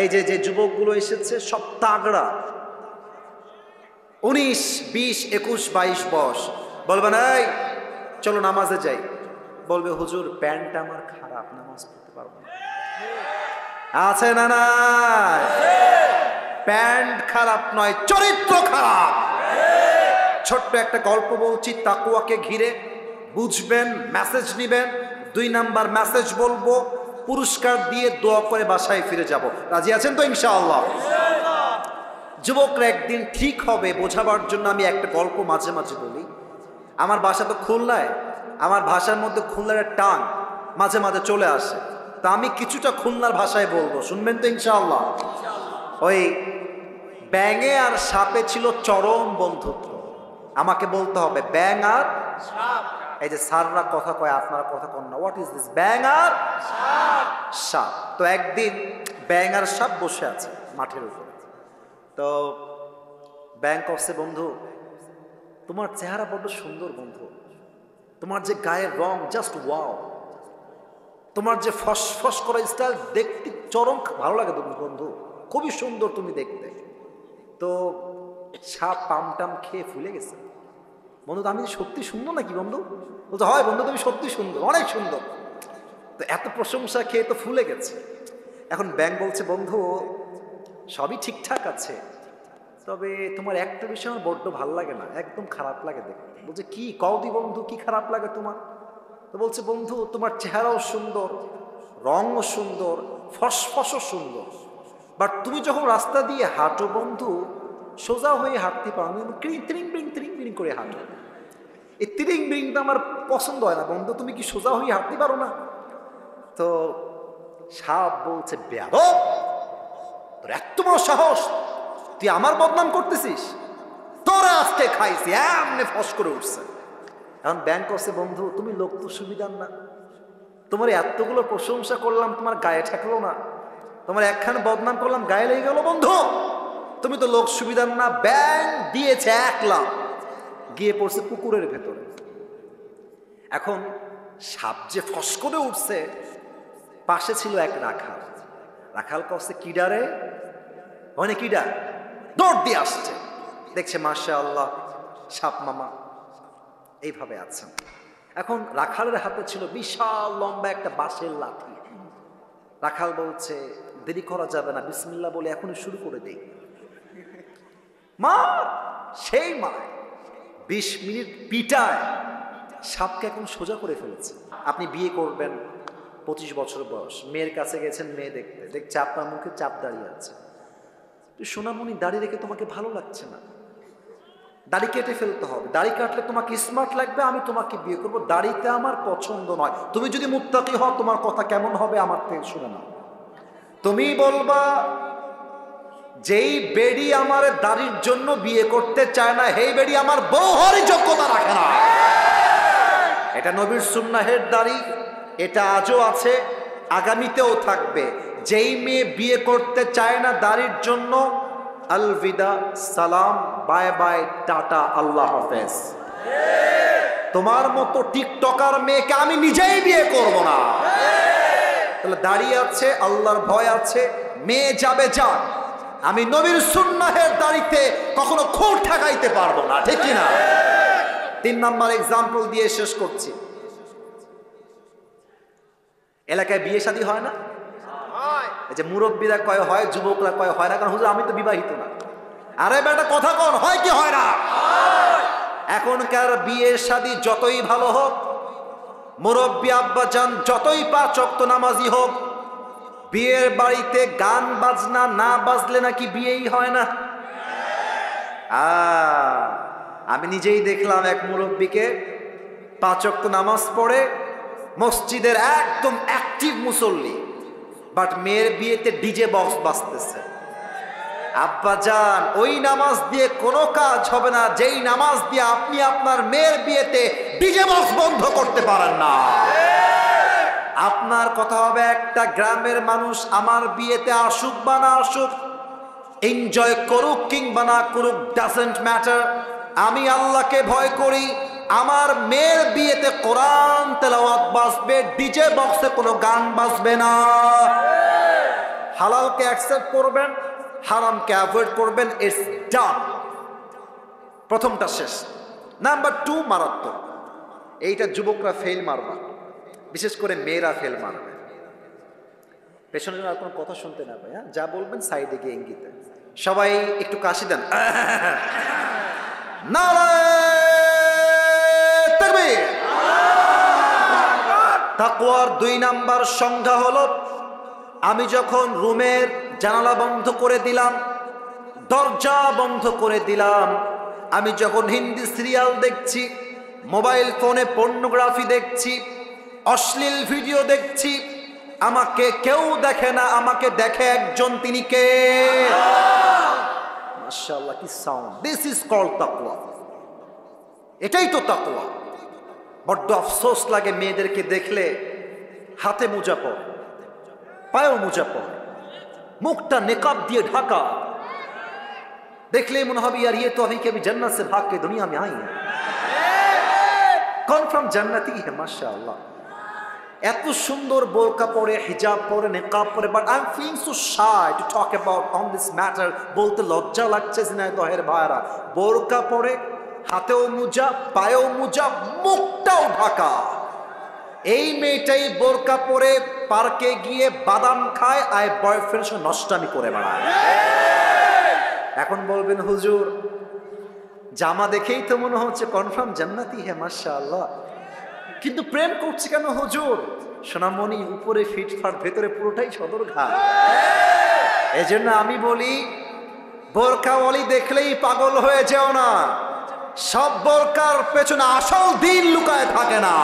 এই যে যে যুবকগুলো এসেছে সব তাগড়া, 19, 20, 21, 22 বয়স। বলবেন এই চলো নামাজে যাই, বলবে হুজুর প্যান্ট আমার খারাপ, নামাজ পড়তে পারবো না। আছে না না? প্যান্ট খারাপ নয়, চরিত্র খারাপ। ছোট্ট একটা গল্প বলছি তাকওয়াকে ঘিরে, বুঝবেন, মেসেজ নিবেন। 2 নাম্বার মেসেজ বলবো, পুরস্কার দিয়ে দোয়া করে বাসায় ফিরে যাব। রাজি আছেন তো ইনশাআল্লাহ? যুবকরা একদিন ঠিক হবে বোঝাবার জন্য আমি একটা গল্প মাঝে মাঝে বলি। আমার বাসা তো খুলনায়, আমার ভাষার মধ্যে খুলনার টান মাঝে মাঝে চলে আসে, তা আমি কিছুটা খুলনার ভাষায় বলবো, শুনবেন তো ইনশাআল্লাহ? ওই ব্যাঙে আর সাপে ছিল চরম বন্ধুত্ব। আমাকে বলতে হবে ব্যাঙ আর সাপ। এই যে স্যাররা কথা কয়, আপনারা কথা কন না। What is this? ব্যাঙ আর সাপ। তো একদিন ব্যাঙ আর সাপ বসে আছে মাঠের উপরে। তো ব্যাঙ করছে, বন্ধু তোমার চেহারা বড্ড সুন্দর বন্ধু, তোমার যে গায়ের রং জাস্ট ওয়াও, তোমার যে ফসফস করা স্টাইল দেখতে চরম ভালো লাগে বন্ধু, খুবই সুন্দর তুমি দেখতে। তো সাপ পামটাম খেয়ে ফুলে গেছে। বন্ধু আমি সত্যি সুন্দর নাকি বন্ধু? বলতো হয় বন্ধু তুমি সত্যি সুন্দর, অনেক সুন্দর। তো এত প্রশংসা খেয়ে তো ফুলে গেছে। এখন ব্যাঙ বলছে বন্ধু সবই ঠিকঠাক আছে, তবে তোমার একটা বিষয় আমার বড্ড ভালো লাগে না, একদম খারাপ লাগে দেখতে। বলছে কি কওদি বন্ধু, কি খারাপ লাগে তোমার? তো বলছে বন্ধু তোমার চেহারাও সুন্দর, রঙও সুন্দর, ফসফসও সুন্দর, বাট তুমি যখন রাস্তা দিয়ে হাঁটো বন্ধু সোজা হয়ে হাঁটতে পারো, ত্রিং বিং করে হাঁটো। এই ত্রিং বিংটা আমার পছন্দ হয় না বন্ধু, তুমি কি সোজা হয়ে হাঁটতে পারো না? তো সাপ বলছে বেয়াদব, তোর এত বড় সাহস, তুই আমার বদনাম করতেছিস, তোরা আজকে খাইছি। এমনি ফস করে উঠছে। এখন ব্যাংক করছে বন্ধু তুমি লোক তো সুবিধার না, তোমার এতগুলো প্রশংসা করলাম তোমার গায়ে ঠেকলো না, তোমার একখানে বদনাম করলাম গায়ে লেগে গেল বন্ধু, তুমি তো লোক সুবিধার না। ব্যাং দিয়েছে 1 লাখ, গিয়ে পড়ছে পুকুরের ভেতরে। এখন সাপ যে ফস করে উঠছে, পাশে ছিল এক রাখাল। রাখাল করছে কিডারে, মানে কিডা, দৌড় দিয়ে আসছে, দেখছে মাশাআল্লাহ সাপ মামা এইভাবে আছেন। এখন রাখালের হাতে ছিল বিশাল লম্বা একটা বাঁশের লাঠি। রাখাল বলছে দেরি করা যাবে না, বিসমিল্লাহ বলে এখনই শুরু করে দেই। মার, সেই মার 20 মিনিট পিটায় সাপকে এখন সোজা করে ফেলেছে। আপনি বিয়ে করবেন, 25 বছর বয়স, মেয়ের কাছে গেছেন মেয়ে দেখতে, দেখছে আপনার মুখে চাপ দাঁড়িয়ে আছে। সোনামণি দাড়ি রেখে তোমাকে ভালো লাগছে না, দাড়ি কেটে ফেলতে হবে, দাড়ি কাটলে তোমাকে স্মার্ট লাগবে, আমি তোমাকে বিয়ে করবো, দাড়িতে আমার পছন্দ নয়। তুমি যদি মুত্তাকি হও তোমার কথা কেমন হবে আমার থেকে শুনে নাও। তুমি বলবা যেই বেডি আমার দাড়ির জন্য বিয়ে করতে চায় না, সেই বেডি আমার বউ হওয়ার যোগ্যতা রাখে না। এটা নবীর সুন্নাহের দাড়ি, এটা আজও আছে, আগামীতেও থাকবে। যেই মেয়ে বিয়ে করতে চায় না দাড়ির জন্য, আলবিদা, সালাম, বাই বাই, টাটা, আল্লাহ হাফেজ। তোমার মতো টিকটকার মেয়েকে আমি নিজেই বিয়ে করব না। তাহলে দাঁড়িয়ে আছে, আল্লাহর ভয় আছে, মেয়ে যাবে যাক, আমি নবীর সুন্নাহের দাড়িতে কখনো খুঁট ঠেকাইতে পারবো না, ঠিক কিনা? 3 নাম্বার এক্সাম্পল দিয়ে শেষ করছি। এলাকায় বিয়ে শাদী হয় না? এই যে মুরব্বীরা কয় হয়, যুবকরা কয় হয় না, কারণ হুজুর আমি তো বিবাহিত না। আরে বেটা কথা কন, হয় কি হয় না? এখনকার বিয়ে শাদী যতই ভালো হোক, মুরব্বী আব্বা জান যতই 5 ওয়াক্ত নামাজি হোক, বিয়ের বাড়িতে গান বাজনা না বাজলে নাকি বিয়েই হয় না। আমি নিজেই দেখলাম এক মুরব্বীকে 5 ওয়াক্ত নামাজ পড়ে, মসজিদের একদম অ্যাক্টিভ মুসল্লি, বাট মেয়ের বিয়েতে ডিজে বক্স বাজতেছে। আব্বা জান ওই নামাজ দিয়ে কোনো কাজ হবে না যেই নামাজ দিয়ে আপনি আপনার মেয়ের বিয়েতে ডিজে বক্স বন্ধ করতে পারেন না। আপনার কথা হবে একটা গ্রামের মানুষ আমার বিয়েতে আসুক বা না আসুক, এনজয় করুক কিংবা না করুক, ডাজন্ট ম্যাটার। আমি আল্লাহকে ভয় করি, আমার মেয়ের বিয়েতে কোরআন তেলাওয়াত বাজবে, ডিজে বক্সে কোনো গান বাজবে না। হালালকে অ্যাকসেপ্ট করবেন, হারামকে অ্যাভয়েড করবেন। ইটস ডান। প্রথমটা শেষ। নাম্বার 2 মারাত্মক, এইটা যুবকরা ফেল মারবা, বিশেষ করে মেয়েরা ফেল মারবে। পেছনে আর কোনো কথা শুনতে না ভাই, হ্যাঁ যা বলবেন সাইডে গিয়ে ইঙ্গিতে। সবাই একটু কাশি দেন। নারায়ে তাকবীর। তাকওয়ার 2 নাম্বার সংজ্ঞা হলো, আমি যখন রুমের জানালা বন্ধ করে দিলাম, দরজা বন্ধ করে দিলাম, আমি যখন হিন্দি সিরিয়াল দেখছি, মোবাইল ফোনে পর্নোগ্রাফি দেখছি, অশ্লীল ভিডিও দেখছি, আমাকে কেউ দেখে না, আমাকে দেখে একজন, তিনি কে? মাশাআল্লাহ, কি সাউন্ড! দিস ইজ কল্ড তাকওয়া। এটাই তো তাকওয়া। বড্ড আফসোস লাগে মেয়েদেরকে দেখলে হাতে মোজা পরে, পায়েও মোজা পরে, মুখটা নেকাব দিয়ে ঢাকা, দেখলে মনে হবে यार ये तो अभी के अभी जन्नत से भाग के दुनिया में आई है, कन्फर्म जन्नती है माशाअल्लाह। এত সুন্দর বোরকা পরে, হিজাব পরে, নেকাব পরে, but I am feeling so shy to talk about on this matter. বলতে লজ্জা লাগছে ঝিনাইদহের ভাইরা, বোরকা পরে, হাতেও মোজা, পায়েও মোজা, মুখটাও ঢাকা। এই মেয়েটাই বোরকা পরে পার্কে গিয়ে বাদাম খায় আর বয়ফ্রেন্ড সঙ্গে নষ্টামি করে বেড়ায়। এখন বলবেন হুজুর জামা দেখেই তো মনে হচ্ছে কনফার্ম জান্নাতি হ্যাঁ মাশাআল্লাহ, কিন্তু প্রেম করছে কেন হুজুর? সোনামণি, উপরে ফিটফাট, ভেতরে পুরোটাই সদরঘাট। এই জন্য আমি বলি, বোরকাওয়ালি দেখলেই পাগল হয়ে যেও না। সব বোরকার পেছনে আসল দিন লুকায় থাকে না।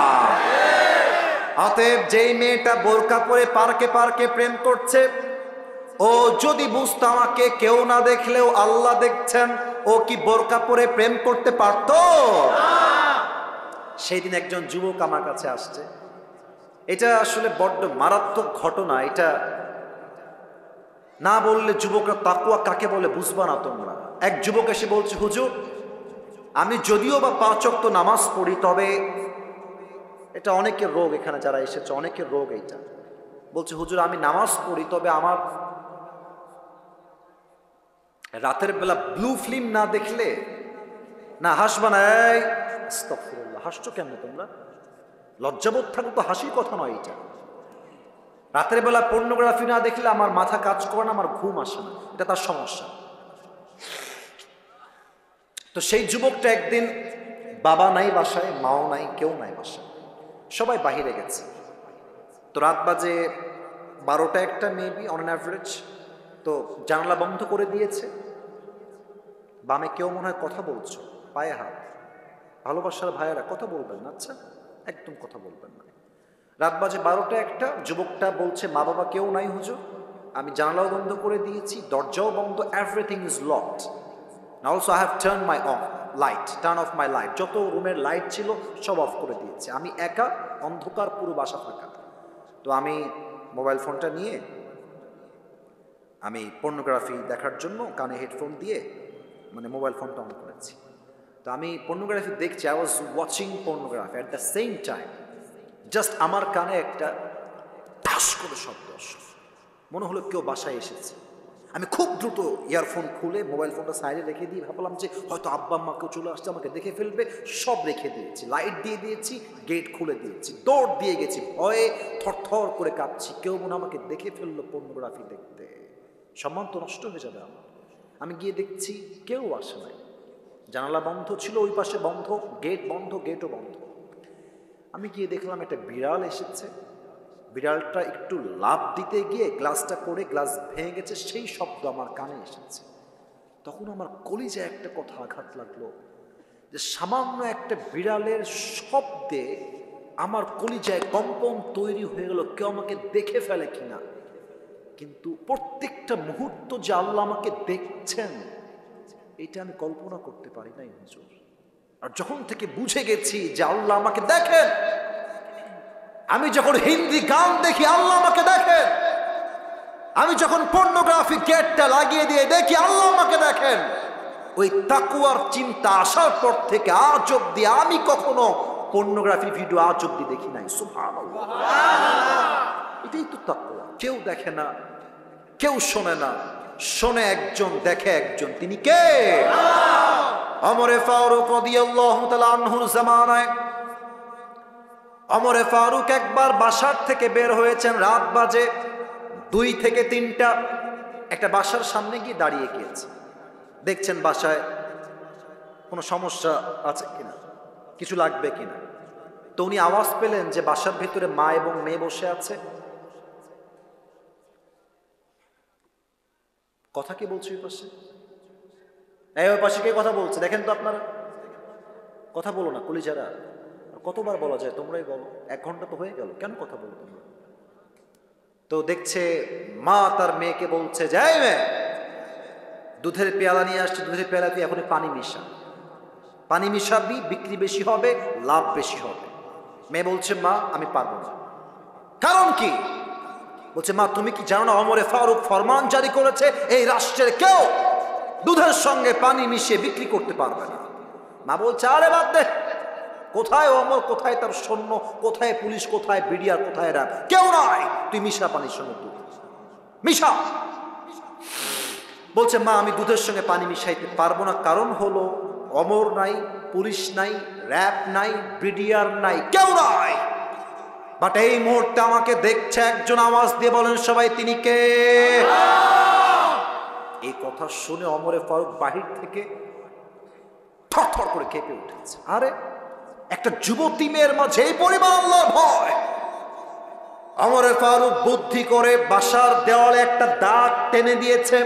অতএব যেই মেয়েটা বোরকা পরে পার্কে পার্কে প্রেম করছে, ও যদি বুঝতো আমাকে কেউ না দেখলেও আল্লাহ দেখছেন, ও কি বোরকা পরে প্রেম করতে পারত? সেই দিন একজন যুবক আমার কাছে আসছে। এটা আসলে বড্ড মারাত্মক ঘটনা। এটা না বললে যুবকরা তাকওয়া কাকে বলে বুঝবা না তোমরা। এক যুবক এসে বলছে, হুজুর আমি যদিও বা 5 ওয়াক্ত নামাজ পড়ি, তবে এটা অনেকের রোগ, এখানে যারা এসেছে অনেকের রোগ এইটা। বলছে হুজুর আমি নামাজ পড়ি, তবে আমার রাতের বেলা ব্লু ফিল্ম না দেখলে না হাসবা না। আস্তাগফিরুল্লাহ, হাসছো কেন তোমরা? লজ্জাবোধ থাকলে তো হাসির কথা নয় এটা। রাতের বেলা পর্নোগ্রাফি না দেখলে আমার মাথা কাজ করে না, আমার ঘুম আসে না, এটা তার সমস্যা। তো সেই যুবকটা একদিন, বাবা নাই বাসায়, মাও নাই, কেউ নাই বাসায়, সবাই বাহিরে গেছে। তো রাত বাজে 12টা 1টা মেবি অন অ্যান অ্যাভারেজ। তো জানলা বন্ধ করে দিয়েছে। বামে কেউ মনে হয় কথা বলছো, পায়ে হাত। ভালোবাসার ভাইয়েরা কথা বলবেন না, আচ্ছা একদম কথা বলবেন না। রাত বাজে 12টা 1টা। যুবকটা বলছে মা বাবা কেউ নাই হুজুর, আমি জানলাও বন্ধ করে দিয়েছি, দরজাও বন্ধ, everything is locked. Also I have turn my of light, turn of my light, যত রুমের লাইট ছিল সব অফ করে দিয়েছি। আমি একা, অন্ধকার, পুরো বাসা ফাঁকা। তো আমি মোবাইল ফোনটা নিয়ে আমি পর্নোগ্রাফি দেখার জন্য কানে হেডফোন দিয়ে মানে মোবাইল ফোনটা অন করেছি। তো আমি পর্নোগ্রাফি দেখছি, I was watching pornography at the same time. Just আমার কানে একটা ঠাস করে শব্দ আসলো, মনে হলো কেউ বাসায় এসেছে। আমি খুব দ্রুত ইয়ারফোন খুলে মোবাইল ফোনটা সাইডে রেখে দিয়ে ভাবলাম যে হয়তো আব্বা আম্মা কেউ চলে আসছে, আমাকে দেখে ফেলবে। সব রেখে দিয়েছি, লাইট দিয়ে দিয়েছি, গেট খুলে দিয়েছি, দৌড় দিয়ে গেছি, ভয়ে থরথর করে কাঁপছি। কেউ মনে আমাকে দেখে ফেললো পর্নোগ্রাফি দেখতে, সম্মান তো নষ্ট হয়ে যাবে আমার। আমি গিয়ে দেখছি কেউ আসে নাই, জানালা বন্ধ ছিল, ওই পাশে বন্ধ, গেট বন্ধ, গেটও বন্ধ। আমি গিয়ে দেখলাম একটা বিড়াল এসেছে। বিড়ালটা একটু লাফ দিতে গিয়ে গ্লাসটা পড়ে গ্লাস ভেঙে গেছে, সেই শব্দ আমার কানে এসেছে। তখন আমার কলিজায় একটা কথা আঘাত লাগলো যে সামান্য একটা বিড়ালের শব্দে আমার কলিজায় কম্পন তৈরি হয়ে গেল, কেউ আমাকে দেখে ফেলে কিনা। কিন্তু প্রত্যেকটা মুহূর্ত যে আল্লাহ আমাকে দেখছেন, এটা আমি কল্পনা করতে পারি নাই হুজুর। আর যখন থেকে বুঝে গেছি যে আল্লাহ আমাকে দেখেন, আমি যখন হিন্দি গান দেখি আল্লাহ আমাকে দেখেন, আমি যখন পর্নোগ্রাফি গেটটা লাগিয়ে দিয়ে দেখি আল্লাহ আমাকে দেখেন, ওই তাকওয়ার চিন্তা আসার পর থেকে আজ অব্দি আমি কখনো পর্নোগ্রাফি ভিডিও আজ অব্দি দেখি নাই। সুবহানাল্লাহ, এটাই তো তাকওয়া। কেউ দেখে না, কেউ শোনে না, শোনে একজন, দেখে একজন। তিনি কে? ওমরে ফারুক রাদিয়াল্লাহু তাআলা আনহুর জামানায় ওমরে ফারুক একবার বাসার থেকে বের হয়েছেন, রাত বাজে 2 থেকে 3টা। একটা বাসার সামনে গিয়ে দাঁড়িয়ে গিয়েছে, দেখছেন বাসায় কোনো সমস্যা আছে কিনা, কিছু লাগবে কিনা। তো উনি আওয়াজ পেলেন যে বাসার ভিতরে মা এবং মেয়ে বসে আছে। কথা কি বলছে ওই পাশে? ওই পাশে কে কথা বলছে দেখেন তো আপনারা। কথা বলো না কলিজারা, কতবার বলা যায়? তোমরাই বলো, 1 ঘন্টা তো হয়ে গেল, কেন কথা বলো তোমরা? তো দেখছে মা তার মেয়েকে বলছে, যাই মেয়ে, দুধের পেয়ালা নিয়ে আসছে, দুধের পেয়ালা তুই এখন পানি মিশা, পানি মিশাবি, বিক্রি বেশি হবে, লাভ বেশি হবে। মেয়ে বলছে, মা আমি পারবো না। কারণ কি? বলছে, মা তুমি কি জানো না ওমরে ফারুক ফরমান জারি করেছে এই রাষ্ট্রের কেউ দুধের সঙ্গে পানি মিশিয়ে বিক্রি করতে পারবে না। মা বলছে, আরে বাদ দে, কোথায় ওমর, কোথায় তার সৈন্য, কোথায় পুলিশ, কোথায় বিডিআর, কোথায় র্যাব, কেউ নাই, তুই মিশা পানির সঙ্গে দুধ মিশা। বলছে, মা আমি দুধের সঙ্গে পানি মিশাইতে পারবো না, কারণ হলো ওমর নাই, পুলিশ নাই, র্যাব নাই, বিডিআর নাই, কেউ নাই। বাট এই মুহূর্তে আমাকে দেখছে একজন, আওয়াজ দিয়ে বলেন সবাই, তিনি কে? এই কথা শুনে ওমরে ফারুক বাহির থেকে থরথর করে কেঁপে উঠেছে। আরে একটা যুবতী মেয়ের মাঝে এই পরিমাণ আল্লাহর ভয়! ওমরে ফারুক বুদ্ধি করে বাসার দেওয়ালে একটা দাগ টেনে দিয়েছে।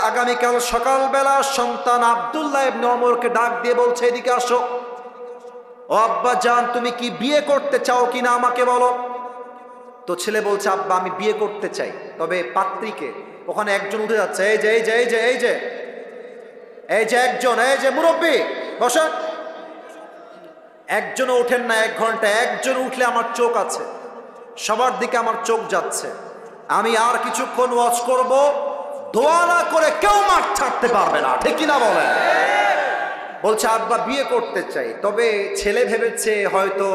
আগামীকাল সকালবেলা সন্তান আব্দুল্লাহ ইবনে ওমরকে ডাক দিয়ে বলছে, এদিকে আসো। ও আব্বা জান, তুমি কি বিয়ে করতে চাও কিনা আমাকে বলো। তো ছেলে বলছে, আব্বা আমি বিয়ে করতে চাই, তবে পাত্রীকে। ওখানে একজন উঠে যাচ্ছে, এই যে এই যে এই যে এই যে এই যে একজন, এই যে মুরব্বী বসেন। একজনও ওঠেন না 1 ঘন্টা। একজন উঠলে আমার চোখ আছে, সবার দিকে আমার চোখ যাচ্ছে। আমি আর কিছুক্ষণ ওয়াচ করব, দোয়া না করে কেউ মাঠ ছাড়তে পারবে না, ঠিক কিনা বলেন? বলছে, আব্বা বিয়ে করতে চাই, তবে ছেলে ভেবেছে হয়তো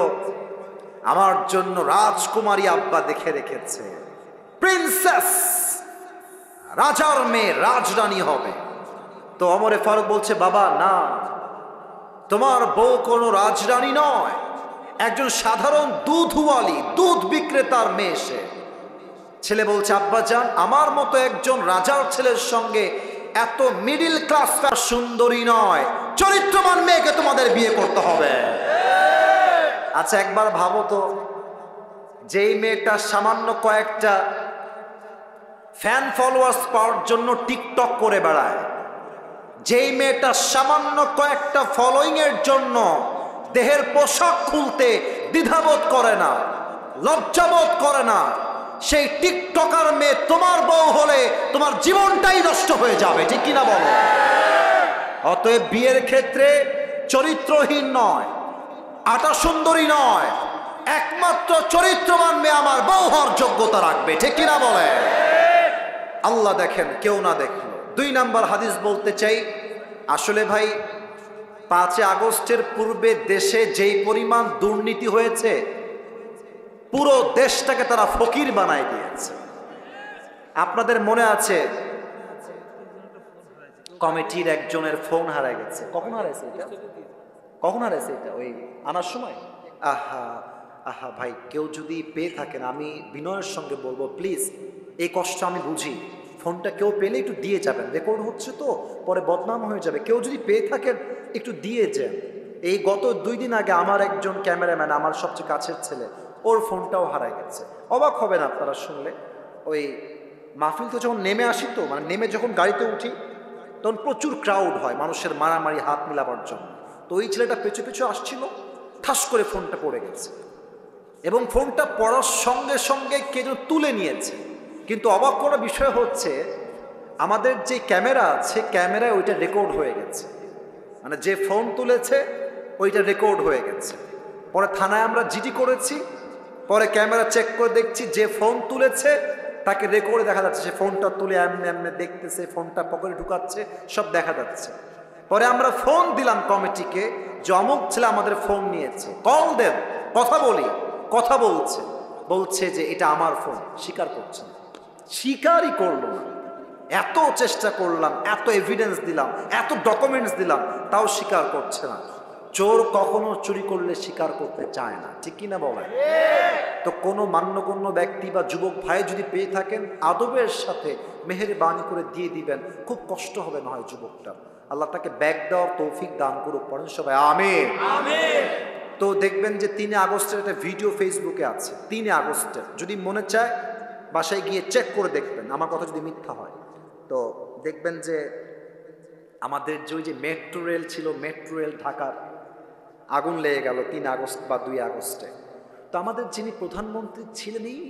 আমার জন্য রাজকুমারী আব্বা দেখে রেখেছে, প্রিন্সেস, রাজার মেয়ে, রাজরানী হবে। তো ওমরে ফারুক বলছে, বাবা না, তোমার বউ কোনো রাজরানী নয়, একজন সাধারণ দুধওয়ালি, দুধ বিক্রেতার মেয়ে সে। ছেলে বলছে, আব্বা জান আমার মতো একজন রাজার ছেলের সঙ্গে এত মিডিল ক্লাস সুন্দরী নয়, চরিত্রবান মেয়েকে তোমাদের বিয়ে করতে হবে। আচ্ছা একবার ভাবো তো, যেই মেয়েটা সামান্য কয়েকটা ফ্যান ফলোয়ার্স পাওয়ার জন্য টিকটক করে বেড়ায়, যেই মেয়েটা সামান্য কয়েকটা ফলোইং এর জন্য দেহের পোশাক খুলতে দ্বিধাবোধ করে না, লজ্জাবোধ করে না, সেই টিকটকার মেয়ে তোমার বউ হলে তোমার জীবনটাই নষ্ট হয়ে যাবে, ঠিক কিনা বলো? অতএব বিয়ের ক্ষেত্রে চরিত্রহীন নয়, আটা সুন্দরী নয়, একমাত্র চরিত্রবান মেয়ে আমার বউ হওয়ার যোগ্যতা রাখবে, ঠিক কিনা বলে? আল্লাহ দেখেন, কেউ না দেখলো। 2 নাম্বার হাদিস বলতে চাই, আসলে ভাই 5 আগস্টের পূর্বে দেশে যেই পরিমাণ দুর্নীতি হয়েছে, পুরো দেশটাকে তারা ফকির বানায় দিয়েছে। আপনাদের মনে আছে কমিটির একজনের ফোন হারায় গেছে। কখন হারাইছে এটা? কখন হারাইছে এটা? ওই আনার সময়। আহা আহা ভাই, কেউ যদি পেয়ে থাকেন আমি বিনয়ের সঙ্গে বলবো, প্লিজ, এই কষ্ট আমি বুঝি, ফোনটা কেউ পেলে একটু দিয়ে যাবেন, রেকর্ড হচ্ছে তো পরে বদনাম হয়ে যাবে। কেউ যদি পেয়ে থাকেন একটু দিয়ে যান। এই গত 2 দিন আগে আমার একজন ক্যামেরাম্যান, আমার সবচেয়ে কাছের ছেলে, ওর ফোনটাও হারায় গেছে। অবাক হবেন আপনারা শুনলে, ওই মাহফিল তো যখন নেমে আসি, তো মানে নেমে যখন গাড়িতে উঠি তখন প্রচুর ক্রাউড হয় মানুষের মারামারি, হাত মিলাবার জন্য। তো ওই ছেলেটা পেছু পেছু আসছিল, ঠাস করে ফোনটা পড়ে গেছে, এবং ফোনটা পড়ার সঙ্গে সঙ্গে কে যেন তুলে নিয়েছে। কিন্তু অবাক করার বিষয় হচ্ছে, আমাদের যে ক্যামেরা আছে, ক্যামেরায় ওইটা রেকর্ড হয়ে গেছে, মানে যে ফোন তুলেছে ওইটা রেকর্ড হয়ে গেছে। পরে থানায় আমরা জিডি করেছি, পরে ক্যামেরা চেক করে দেখছি যে ফোন তুলেছে তাকে রেকর্ডে দেখা যাচ্ছে, সে ফোনটা তুলে এমনি এমনি দেখতেছে, ফোনটা পকেটে ঢুকাচ্ছে, সব দেখা যাচ্ছে। পরে আমরা ফোন দিলাম কমিটিকে যে অমুক ছেলে আমাদের ফোন নিয়েছে, কল দেন, কথা বলি। কথা বলছে যে এটা আমার ফোন, স্বীকার করছে। স্বীকারই করলো না। এত চেষ্টা করলাম, এত এভিডেন্স দিলাম, এত ডকুমেন্টস দিলাম, তাও স্বীকার করছে না। চোর কখনো চুরি করলে স্বীকার করতে চায় না, ঠিক কিনা বলেন? তো কোনো মান্যগণ্য ব্যক্তি বা যুবক ভাই যদি পেয়ে থাকেন, আদবের সাথে মেহেরবানি করে দিয়ে দিবেন, খুব কষ্ট হবে না হয় যুবকটা। আল্লাহ তাকে ব্যাগ দেওয়ার তৌফিক দান করুক, পড়েন সবাই আমিন। তো দেখবেন যে 3 আগস্টের একটা ভিডিও ফেসবুকে আছে, 3 আগস্টের, যদি মনে চায় বাসায় গিয়ে চেক করে দেখবেন, আমার কথা যদি মিথ্যা হয়। তো দেখবেন যে আমাদের যে মেট্রো রেল ছিল, মেট্রো রেল ঢাকার, আগুন লেগে গেল 3 আগস্ট বা 2 আগস্টে। তো আমাদের যিনি প্রধানমন্ত্রী ছিলেন, এই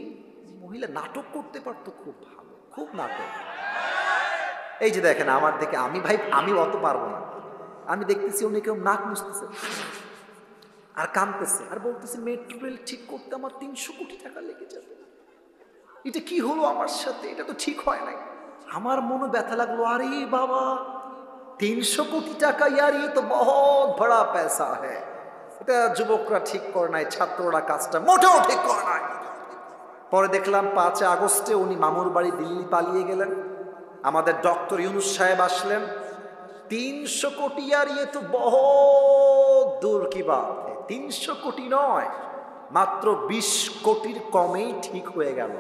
মহিলা নাটক করতে পারতো খুব ভালো, খুব নাটক। এই যে দেখেন আমার দিকে, আমি অত পারবো না। আমি দেখতেছি উনি কেউ নাক মুছতেছে আর কাঁদতেছে আর বলতেছে মেট্রো রেল ঠিক করতে আমার 300 কোটি টাকা লেগে যাবে। এটা কি হলো আমার সাথে? এটা তো ঠিক হয় নাই। আমার মনে ব্যথা লাগলো, আরে বাবা 300 কোটি টাকা, ইয়ার ये तो बहुत बड़ा पैसा है। এটা যুবকরা ঠিক করে নাই, ছাত্ররা কাজটা মোটেও ঠিক করে নাই। পরে দেখলাম 5 আগস্টে উনি মামুর বাড়ি দিল্লি পালিয়ে গেলেন। আমাদের ডক্টর ইউনুস সাহেব আসলেন। 300 কোটি, यार ये तो बहुत दूर की बात है। 300 কোটি নয়, মাত্র 20 কোটির কমেই ঠিক হয়ে গেল।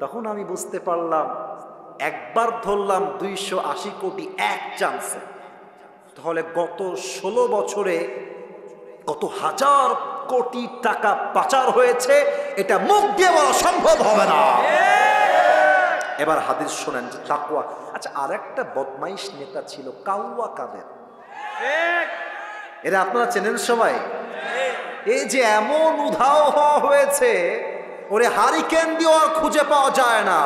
তখন আমি বুঝতে পারলাম, একবার ধরলাম 280 কোটি এক চান্সে, তাহলে গত 16 বছরে কত হাজার কোটি টাকা পাচার হয়েছে, এটা মুখ দিয়ে বলা সম্ভব হবে না। এবার হাদিস শোনেন যে তাকওয়া। আচ্ছা, আর একটা বদমাইশ নেতা ছিল কাউয়া কাদের, এরা আপনারা চেনেন সবাই? এই যে এমন উধাও হওয়া হয়েছে, ওরে হারিকেন দিয়ে আর খুঁজে পাওয়া যায় না।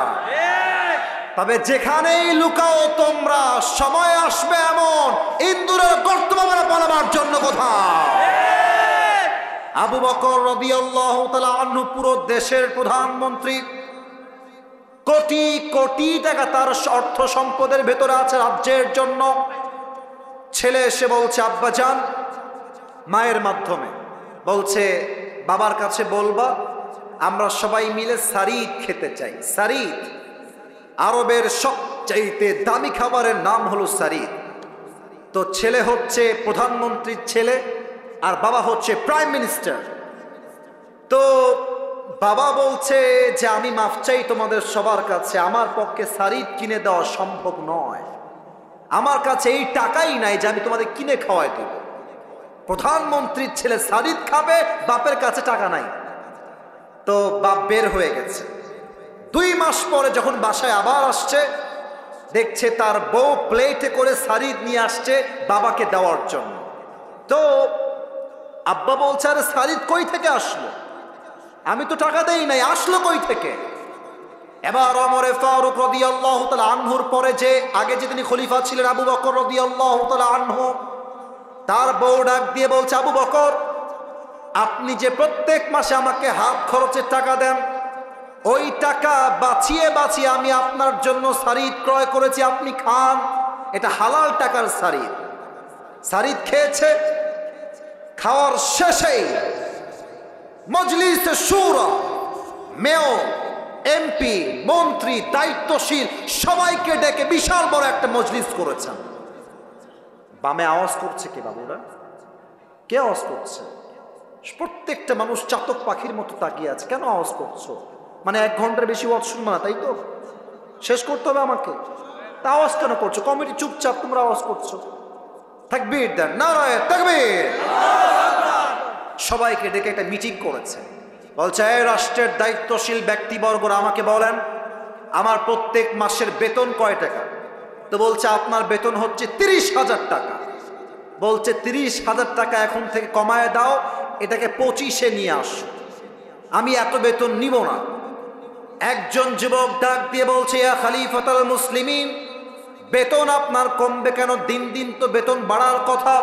তবে যেখানেই লুকাও তোমরা, সময় আসবে এমন ইন্দুরের গর্ত পালাবার জন্য কোথাও। আবু বকর রাদিয়াল্লাহু তাআলা আনহু পুরো দেশের প্রধানমন্ত্রী, কোটি কোটি টাকা তার অর্থ সম্পদের ভেতরে আছে রাজ্যের জন্য। ছেলে এসে বলছে আব্বাজান, মায়ের মাধ্যমে বলছে বাবার কাছে বলবা আমরা সবাই মিলে সারিদ খেতে চাই। সারিদ আরবের সবচাইতে দামি খাবারের নাম হলো সারিদ। তো ছেলে হচ্ছে প্রধানমন্ত্রীর ছেলে আর বাবা হচ্ছে প্রাইম মিনিস্টার। তো বাবা বলছে যে আমি মাফ চাই তোমাদের সবার কাছে, আমার পক্ষে সারিদ কিনে দেওয়া সম্ভব নয়, আমার কাছে এই টাকাই নাই যে আমি তোমাদের কিনে খাওয়াই দেব। প্রধানমন্ত্রীর ছেলে সারিদ খাবে, বাপের কাছে টাকা নাই। তো বাপ বের হয়ে গেছে। 2 মাস পরে যখন বাসায় আবার আসছে, দেখছে তার বউ প্লেটে করে সারিদ নিয়ে আসছে বাবাকে দেওয়ার জন্য। তো আব্বা বলছে আরে সারিদ কই থেকে আসলো, আমি তো টাকা দেই নাই, আসলো কই থেকে? এবার ওমরে ফারুক রাদিয়াল্লাহু তাআলা আনহুর পরে যে আগে যে তিনি খলিফা ছিলেন আবু বকর রাদিয়াল্লাহু তাআলা আনহু, তার বউ ডাক দিয়ে বলছে আবু বকর, আপনি যে প্রত্যেক মাসে আমাকে হাত খরচের টাকা দেন, ওই টাকা বাঁচিয়ে বাঁচিয়ে আমি আপনার জন্য সারিদ ক্রয় করেছি, আপনি খান, এটা হালাল টাকার সারিদ। সারিদ খেয়েছে। খাওয়ার শেষেই মজলিসে শুরা, মেয়র, এমপি, মন্ত্রী, দায়িত্বশীল সবাইকে ডেকে বিশাল বড় একটা মজলিস করেছেন। বামে আওয়াজ করছে কে বাবুরা? কে আওয়াজ করছে? প্রত্যেকটা মানুষ চাতক পাখির মতো তাকিয়ে আছে। কেন আওয়াজ করছো? মানে 1 ঘন্টার বেশি ওয়াজ শুনবো না, তাই তো? শেষ করতে হবে আমাকে। তা আওয়াজ কেন করছো? কমিটি চুপচাপ, তোমরা আওয়াজ করছো। তাকবীর দেন, নারায়ে তাকবীর। সবাইকে ডেকে একটা মিটিং করেছে। বলছে এই রাষ্ট্রের দায়িত্বশীল ব্যক্তিবর্গরা আমাকে বলেন আমার প্রত্যেক মাসের বেতন কয় টাকা? তো বলছে আপনার বেতন হচ্ছে 30,000 টাকা। বলছে 30,000 টাকা এখন থেকে কমায় দাও, এটাকে 25-এ নিয়ে আসো, আমি এত বেতন নিব না। একজন যুবক ডাক দিয়ে বলছে ইয়া খলিফাতুল মুসলিমিন, বেতন আপনার কমবে কেন? দিন দিন তো বেতন বাড়ার কথা।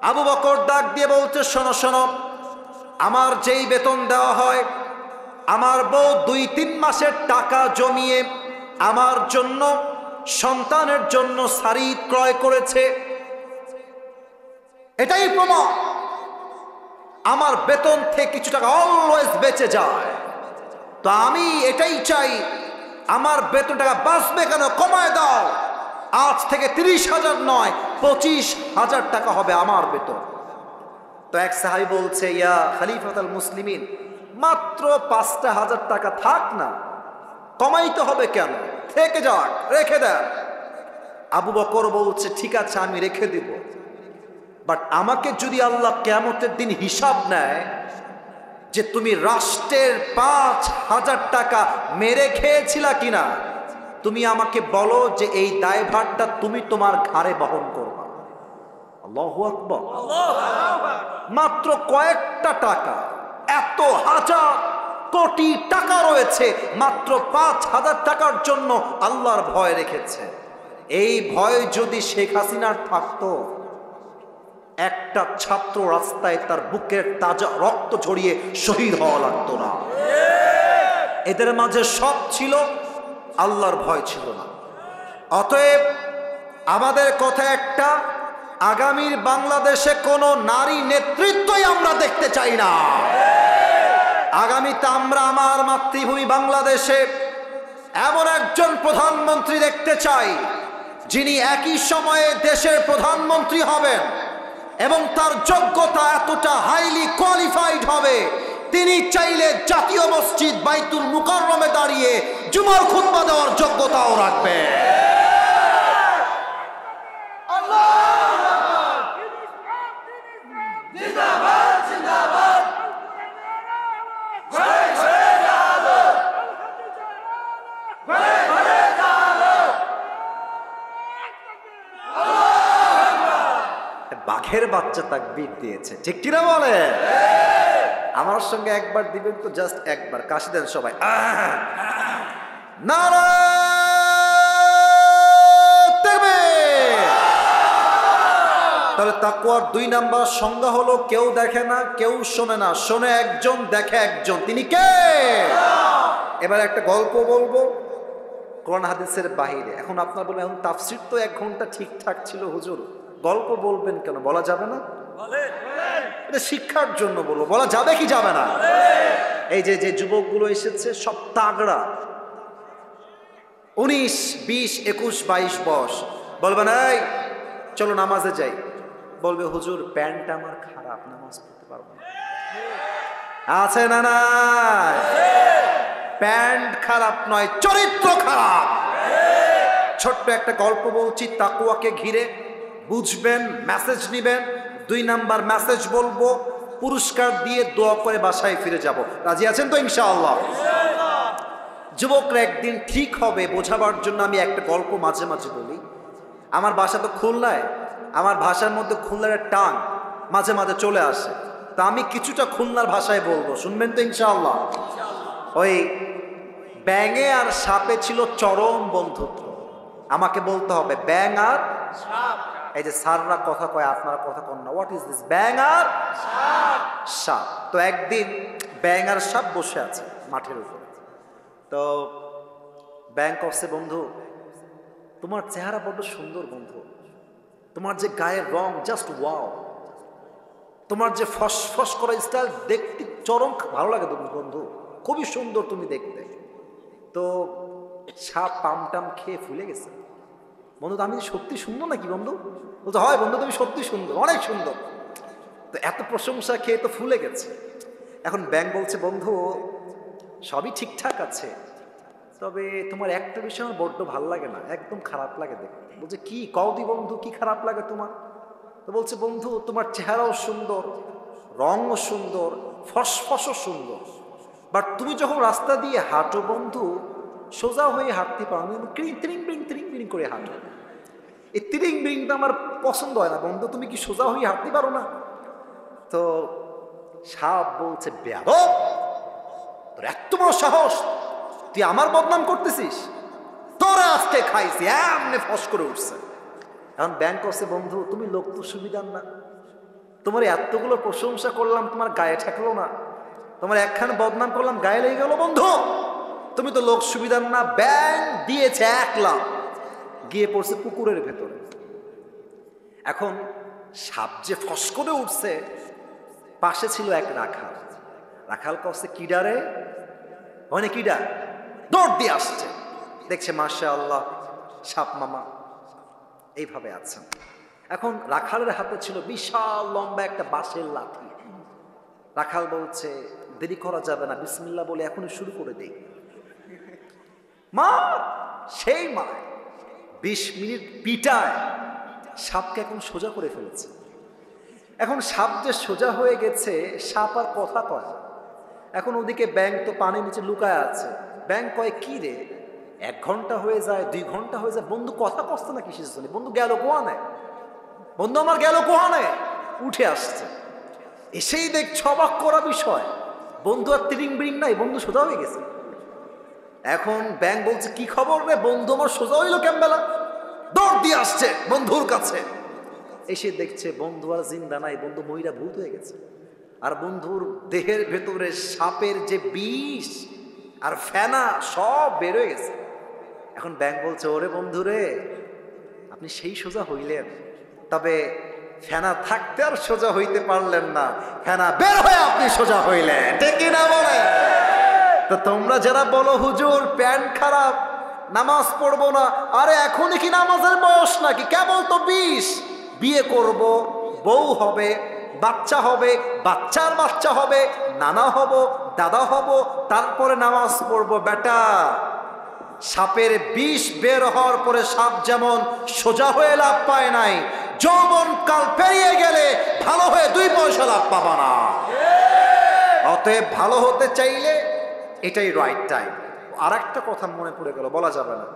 আবু বকর ডাক দিয়ে বলছে শোনো শোনো, আমার যেই বেতন দেওয়া হয়, আমার বউ 2-3 মাসের টাকা জমিয়ে আমার জন্য, সন্তানের জন্য সারিদ ক্রয় করেছে, এটাই প্রমাণ। আমার বেতন থেকে কিছু টাকা অলওয়েজ বেঁচে যায়। তো আমি এটাই চাই আমার বেতন টাকা বাঁচবে কেন, কমায় দাও, আজ থেকে 30,000 নয় 25,000 টাকা হবে আমার বেতন। তো এক সাহাবী বলছে, ইয়া খলিফাতুল মুসলিমিন, মাত্র 5,000 টাকা থাক না, কমাইতে হবে কেন, থেকে যাক, রেখে দেন। আবু বকর বলছে, ঠিক আছে আমি রেখে দিব, বাট আমাকে যদি আল্লাহ কিয়ামতের দিন হিসাব নেয় যে তুমি রাষ্ট্রের 5,000 টাকা মেরে খেয়েছিলা কিনা, তুমি আমাকে বলো যে এই দায়ভারটা তুমি তোমার ঘাড়ে বহন করবা। আল্লাহু আকবার। মাত্র কয়েকটা টাকা, এত হাজার কোটি টাকা রয়েছে, মাত্র 5,000 টাকার জন্য আল্লাহর ভয় রেখেছে। এই ভয় যদি শেখ হাসিনার থাকতো, একটা ছাত্র রাস্তায় তার বুকের তাজা রক্ত ঝরিয়ে শহীদ হওয়া লাগতো না। এদের মাঝে সব ছিল, আল্লাহর ভয় ছিল না। অতএব আমাদের কথা একটা, আগামীর বাংলাদেশে কোনো নারী নেতৃত্বই আমরা দেখতে চাই না। আগামীতে আমরা আমার মাতৃভূমি বাংলাদেশে এমন একজন প্রধানমন্ত্রী দেখতে চাই, যিনি একই সময়ে দেশের প্রধানমন্ত্রী হবেন এবং তার যোগ্যতা এতটা হাইলি কোয়ালিফাইড হবে, তিনি চাইলে জাতীয় মসজিদ বাইতুল মুকাররমে দাঁড়িয়ে জুমার খুতবা দেওয়ার যোগ্যতাও রাখবে। বাঘের বাচ্চা তাকবীর দিয়েছে, ঠিক কিনা বলে? আমার সঙ্গে একবার দিবেন তো, জাস্ট একবার কাশি দেন সবাই। নারায়ে তাকবীর। তাহলে তাকওয়ার 2 নাম্বার সংজ্ঞা হলো, কেউ দেখে না, কেউ শোনে না, শোনে একজন, দেখে একজন, তিনি কে? এবার একটা গল্প বলবো কোরআন হাদিসের বাহিরে। এখন আপনার বলবেন, এখন তাফসীর তো 1 ঘন্টা ঠিকঠাক ছিল হুজুর, গল্প বলবেন কেন? বলা যাবে না? এটা শিক্ষার জন্য বলবো, বলা যাবে কি যাবে না? এই যে যুবকগুলো এসেছে সব তাগড়া, 19, 20, 21, 22 বয়স, বলবেন এই চলো নামাজে যাই, বলবে হুজুর প্যান্ট আমার খারাপ, নামাজ পড়তে পারবো না। আছে না? না, প্যান্ট খারাপ নয়, চরিত্র খারাপ। ছোট্ট একটা গল্প বলছি তাকওয়াকে ঘিরে, বুঝবেন, মেসেজ নিবেন। 2 নাম্বার মেসেজ বলবো, পুরস্কার দিয়ে দোয়া করে বাসায় ফিরে যাব। রাজি আছেন তো ইনশাআল্লাহ? যুবকরা একদিন ঠিক হবে বোঝাবার জন্য আমি একটা গল্প মাঝে মাঝে বলি। আমার বাসা তো খুলনায়, আমার ভাষার মধ্যে খুলনার টান মাঝে মাঝে চলে আসে, তা আমি কিছুটা খুলনার ভাষায় বলবো, শুনবেন তো ইনশাআল্লাহ? ওই ব্যাঙে আর সাপে ছিল চরম বন্ধুত্ব। আমাকে বলতে হবে ব্যাঙ আর সাপ। এই যে স্যাররা কথা কয়, আপনারা কথা কন না, হোয়াট ইজ দিস? ব্যাঙ আর সাপ। তো একদিন ব্যাঙ আর সাপ বসে আছে মাঠের উপরে। তো ব্যাঙ করছে, বন্ধু তোমার চেহারা বড্ড সুন্দর বন্ধু, তোমার যে গায়ের রং জাস্ট ওয়াও, তোমার যে ফসফস করা স্টাইল দেখতে চরম ভালো লাগে বন্ধু, খুবই সুন্দর তুমি দেখতে। তো সাপ পামটাম খেয়ে ফুলে গেছে। বন্ধু আমি সত্যি সুন্দর নাকি বন্ধু? বলতো হয় বন্ধু তুমি সত্যি সুন্দর, অনেক সুন্দর। তো এত প্রশংসা খেয়ে তো ফুলে গেছে। এখন ব্যাঙ বলছে, বন্ধু সবই ঠিকঠাক আছে, তবে তোমার একটা বিষয় আমার বড্ড ভালো লাগে না, একদম খারাপ লাগে দেখতে। বলছে কি কওদি বন্ধু, কি খারাপ লাগে তোমার? তো বলছে, বন্ধু তোমার চেহারাও সুন্দর, রঙও সুন্দর, ফসফসও সুন্দর, বাট তুমি যখন রাস্তা দিয়ে হাঁটো বন্ধু, সোজা হয়ে হাঁটতে পারো না, ত্রিং বিরিং করে হাঁটো। এই ত্রিং বিরিংটা আমার পছন্দ হয় না বন্ধু, তুমি কি সোজা হয়ে হাঁটতে পারো না? তো সাপ বলছে, বেয়াদব, তোর এত বড় সাহস, তুই আমার বদনাম করতেছিস, তোরা আজকে খাইছি। এমনি ফস করে উঠছে। এখন ব্যাংক করছে, বন্ধু তুমি লোক তো সুবিধার না, তোমার এতগুলো প্রশংসা করলাম তোমার গায়ে ঠেকলো না, তোমার একখানে বদনাম করলাম গায়ে লেগে গেল বন্ধু, তুমি তো লোক সুবিধার না। ব্যাংক দিয়েছে 1 লাখ, গিয়ে পড়ছে পুকুরের ভেতরে। এখন সাপ যে ফস করে উঠছে, পাশে ছিল এক রাখাল। রাখাল করছে, কিডারে? মানে কিডা? দৌড় দিয়ে আসছে, দেখছে মাশাআল্লাহ সাপ মামা এইভাবে আছেন। এখন রাখালের হাতে ছিল বিশাল লম্বা একটা বাঁশের লাঠি। রাখাল বলছে দেরি করা যাবে না, বিসমিল্লাহ বলে এখনই শুরু করে দেই। মার, সেই মার 20 মিনিট পিটায় সাপকে এখন সোজা করে ফেলেছে। এখন সাপ যে সোজা হয়ে গেছে, সাপ আর কথা কয় না। এখন ওদিকে ব্যাঙ তো পানির নিচে লুকায় আছে। ব্যাঙ কয় কি রে, 1 ঘন্টা হয়ে যায়, 2 ঘন্টা হয়ে যায়, বন্ধু কথা কষ্ট না কিসের জন্য, বন্ধু গেল কোয়ানে, বন্ধু আমার গেল কোয়ানে। উঠে আসছে, এসেই দেখছে অবাক করা বিষয়, বন্ধু আর তিরিং বিরিং নাই, বন্ধু সোজা হয়ে গেছে। এখন ব্যাঙ বলছে কি খবর রে, বন্ধু আমার সোজা হইলো কেমবেলা। দৌড় দিয়ে আসছে বন্ধুর কাছে, এসে দেখছে বন্ধু আর জিন্দা নাই, বন্ধু মহিলা ভূত হয়ে গেছে। আর বন্ধুর দেহের ভেতরে সাপের যে বিষ আর ফেনা সব বের হয়ে গেছে। এখন ব্যাঙ বলছে ওরে বন্ধু রে, আপনি সেই সোজা হইলেন, তবে ফেনা থাকতে আর সোজা হইতে পারলেন না, ফেনা বের হয়ে আপনি সোজা হইলেন, ঠিক কিনা বলে? তো তোমরা যারা বলো হুজুর প্যান্ট খারাপ, নামাজ পড়বো না, আরে এখনই কি নামাজের বয়স নাকি? কেবল তো 20, বিয়ে করব, বউ হবে, বাচ্চা হবে, বাচ্চার বাচ্চা হবে, নানা হব, দাদা হব, তারপরে নামাজ পড়বো। বেটা, সাপের বিষ বের হওয়ার পরে সাপ যেমন সোজা হয়ে লাভ পায় নাই, যৌবন কাল পেরিয়ে গেলে ভালো হয়ে 2 পয়সা লাভ পাবা না। অতএব ভালো হতে চাইলে এটাই রাইট টাইম। আর একটা কথা মনে পড়ে গেল, বলা যাবে না,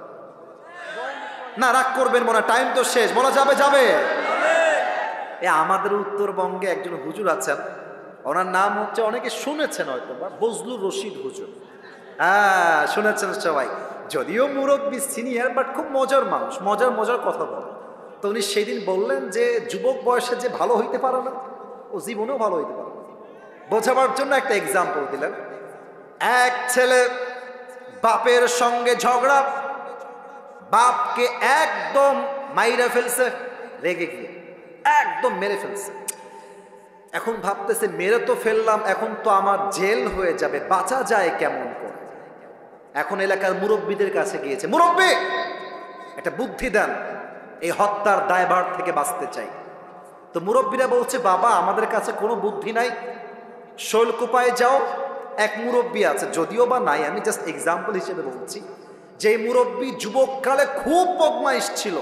না রাগ করবেন মনে, টাইম তো শেষ, বলা যাবে যাবে। আমাদের উত্তরবঙ্গে একজন হুজুর আছেন, ওনার নাম হচ্ছে, অনেকে শুনেছেন হয়তো বা, বজলুর রশিদ হুজুর। হ্যাঁ শুনেছেন সবাই, যদিও মুরব্বী সিনিয়র, বাট খুব মজার মানুষ, মজার মজার কথা বলে। তো উনি সেদিন বললেন যে যুবক বয়সে যে ভালো হইতে পারে না, ও জীবনেও ভালো হইতে পারে না। বোঝাবার জন্য একটা এক্সাম্পল দিলেন। এক ছেলে বাপের সঙ্গে ঝগড়া, বাপকে একদম মাইরা ফেলছে, রেগে গিয়ে একদম মেরে ফেলছে। এখন ভাবতেছে মেরে তো ফেললাম, এখন তো আমার জেল হয়ে যাবে, বাঁচা যায় কেমন করে? এখন এলাকার মুরব্বীদের কাছে গিয়েছে, মুরব্বী একটা বুদ্ধি দেন, এই হত্যার দায়ভার থেকে বাঁচতে চাই। তো মুরব্বীরা বলছে বাবা আমাদের কাছে কোনো বুদ্ধি নাই, শৈলকুপায় যাও, এক মুরব্বী আছে, যদিও বা নাই, আমি জাস্ট এক্সাম্পল হিসেবে বলছি, যে মুরব্বী যুবককালে খুব বদমাইশ ছিল,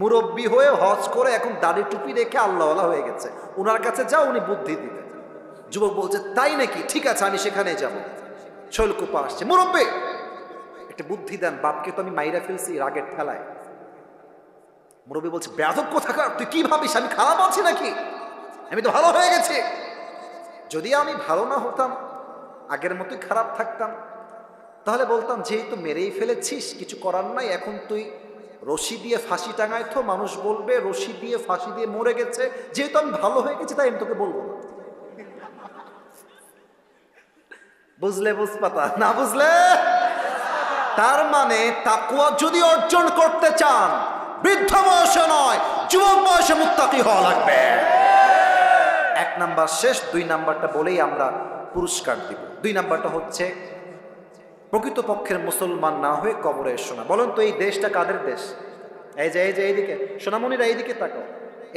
মুরব্বী হয়ে হজ করে এখন দাড়ি টুপি রেখে আল্লাহওয়ালা হয়ে গেছে, ওনার কাছে যাও, উনি বুদ্ধি দিবেন। যুবক বলছে তাই নাকি, ঠিক আছে আমি সেখানে যাব। শৈলকুপা আসছে, মুরব্বী একটা বুদ্ধি দেন, বাপকে তো আমি মাইরা ফেলছি রাগের ঠেলায়। মুরব্বী বলছে বেয়াদব কোথাকার, তুই কি ভাবিস আমি খারাপ আছি নাকি? আমি তো ভালো হয়ে গেছি। যদি আমি ভালো না হতাম, আগের মতোই খারাপ থাকতাম, তাহলে বলতাম যেহেতু মেরেই ফেলেছিস কিছু করার নাই, এখন তুই রশি দিয়ে ফাঁসি টাঙায়, তো মানুষ বলবে রশি দিয়ে ফাঁসি দিয়ে মরে গেছে, যেহেতু আমি ভালো হয়ে গেছি তাই আমি তোকে বলবো না। বুঝলে বুঝপাতা, না বুঝলে? তার মানে তাকওয়া যদি অর্জন করতে চান, বৃদ্ধ বয়সে নয়, যুবক বয়সে মুত্তাকি হওয়া লাগবে। 1 নাম্বার শেষ, 2 নাম্বারটা বলেই আমরা পুরস্কার দিব। 2 নাম্বারটা হচ্ছে প্রকৃতপক্ষের মুসলমান না হয়ে কবরে এসো না। বলেন তো এই দেশটা কাদের দেশ? এই যে এইদিকে সোনামণিরা এইদিকে তাকাও,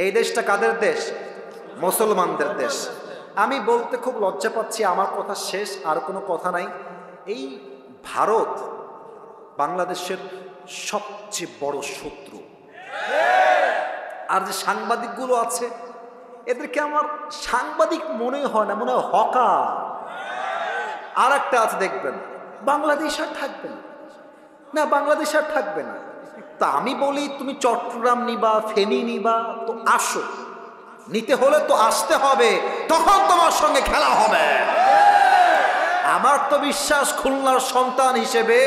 এই দেশটা কাদের দেশ? মুসলমানদের দেশ। আমি বলতে খুব লজ্জা পাচ্ছি, আমার কথা শেষ, আর কোনো কথা নাই। এই ভারত বাংলাদেশের সবচেয়ে বড় শত্রু। আর যে সাংবাদিকগুলো আছে, এদেরকে আমার সাংবাদিক মনে হয় না, মনে হয় হকার। আর একটা আছে দেখবেন, বাংলাদেশ আর থাকবে না, না বাংলাদেশ আর থাকবে না। তা আমি বলি তুমি চট্টগ্রাম নিবা, ফেনী নিবা, তো আসো, নিতে হলে তো আসতে হবে, তখন তোমার সঙ্গে খেলা হবে। আমার তো বিশ্বাস খুলনার সন্তান হিসেবে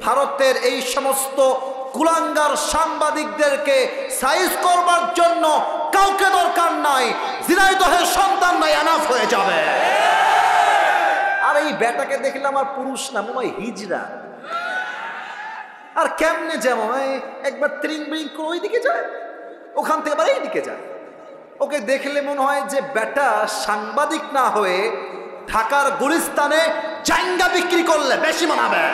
ভারতের এই সমস্ত কুলাঙ্গার সাংবাদিকদেরকে সাইজ করবার জন্য কাউকে দরকার নাই, ঝিনাইদহের সন্তান নাই, এনাফ হয়ে যাবে। আর এই বেটাকে দেখলে আমার পুরুষ না, মনে হয় হিজড়া। আর কেমনে যেমন একবার ত্রিং বিং করে ওইদিকে যায়, ওখান থেকে আবার এইদিকে যায়। ওকে দেখলে মনে হয় যে বেটা সাংবাদিক না হয়ে ঢাকার গুলিস্তানে জাইঙ্গা বিক্রি করলে বেশি মানাবে।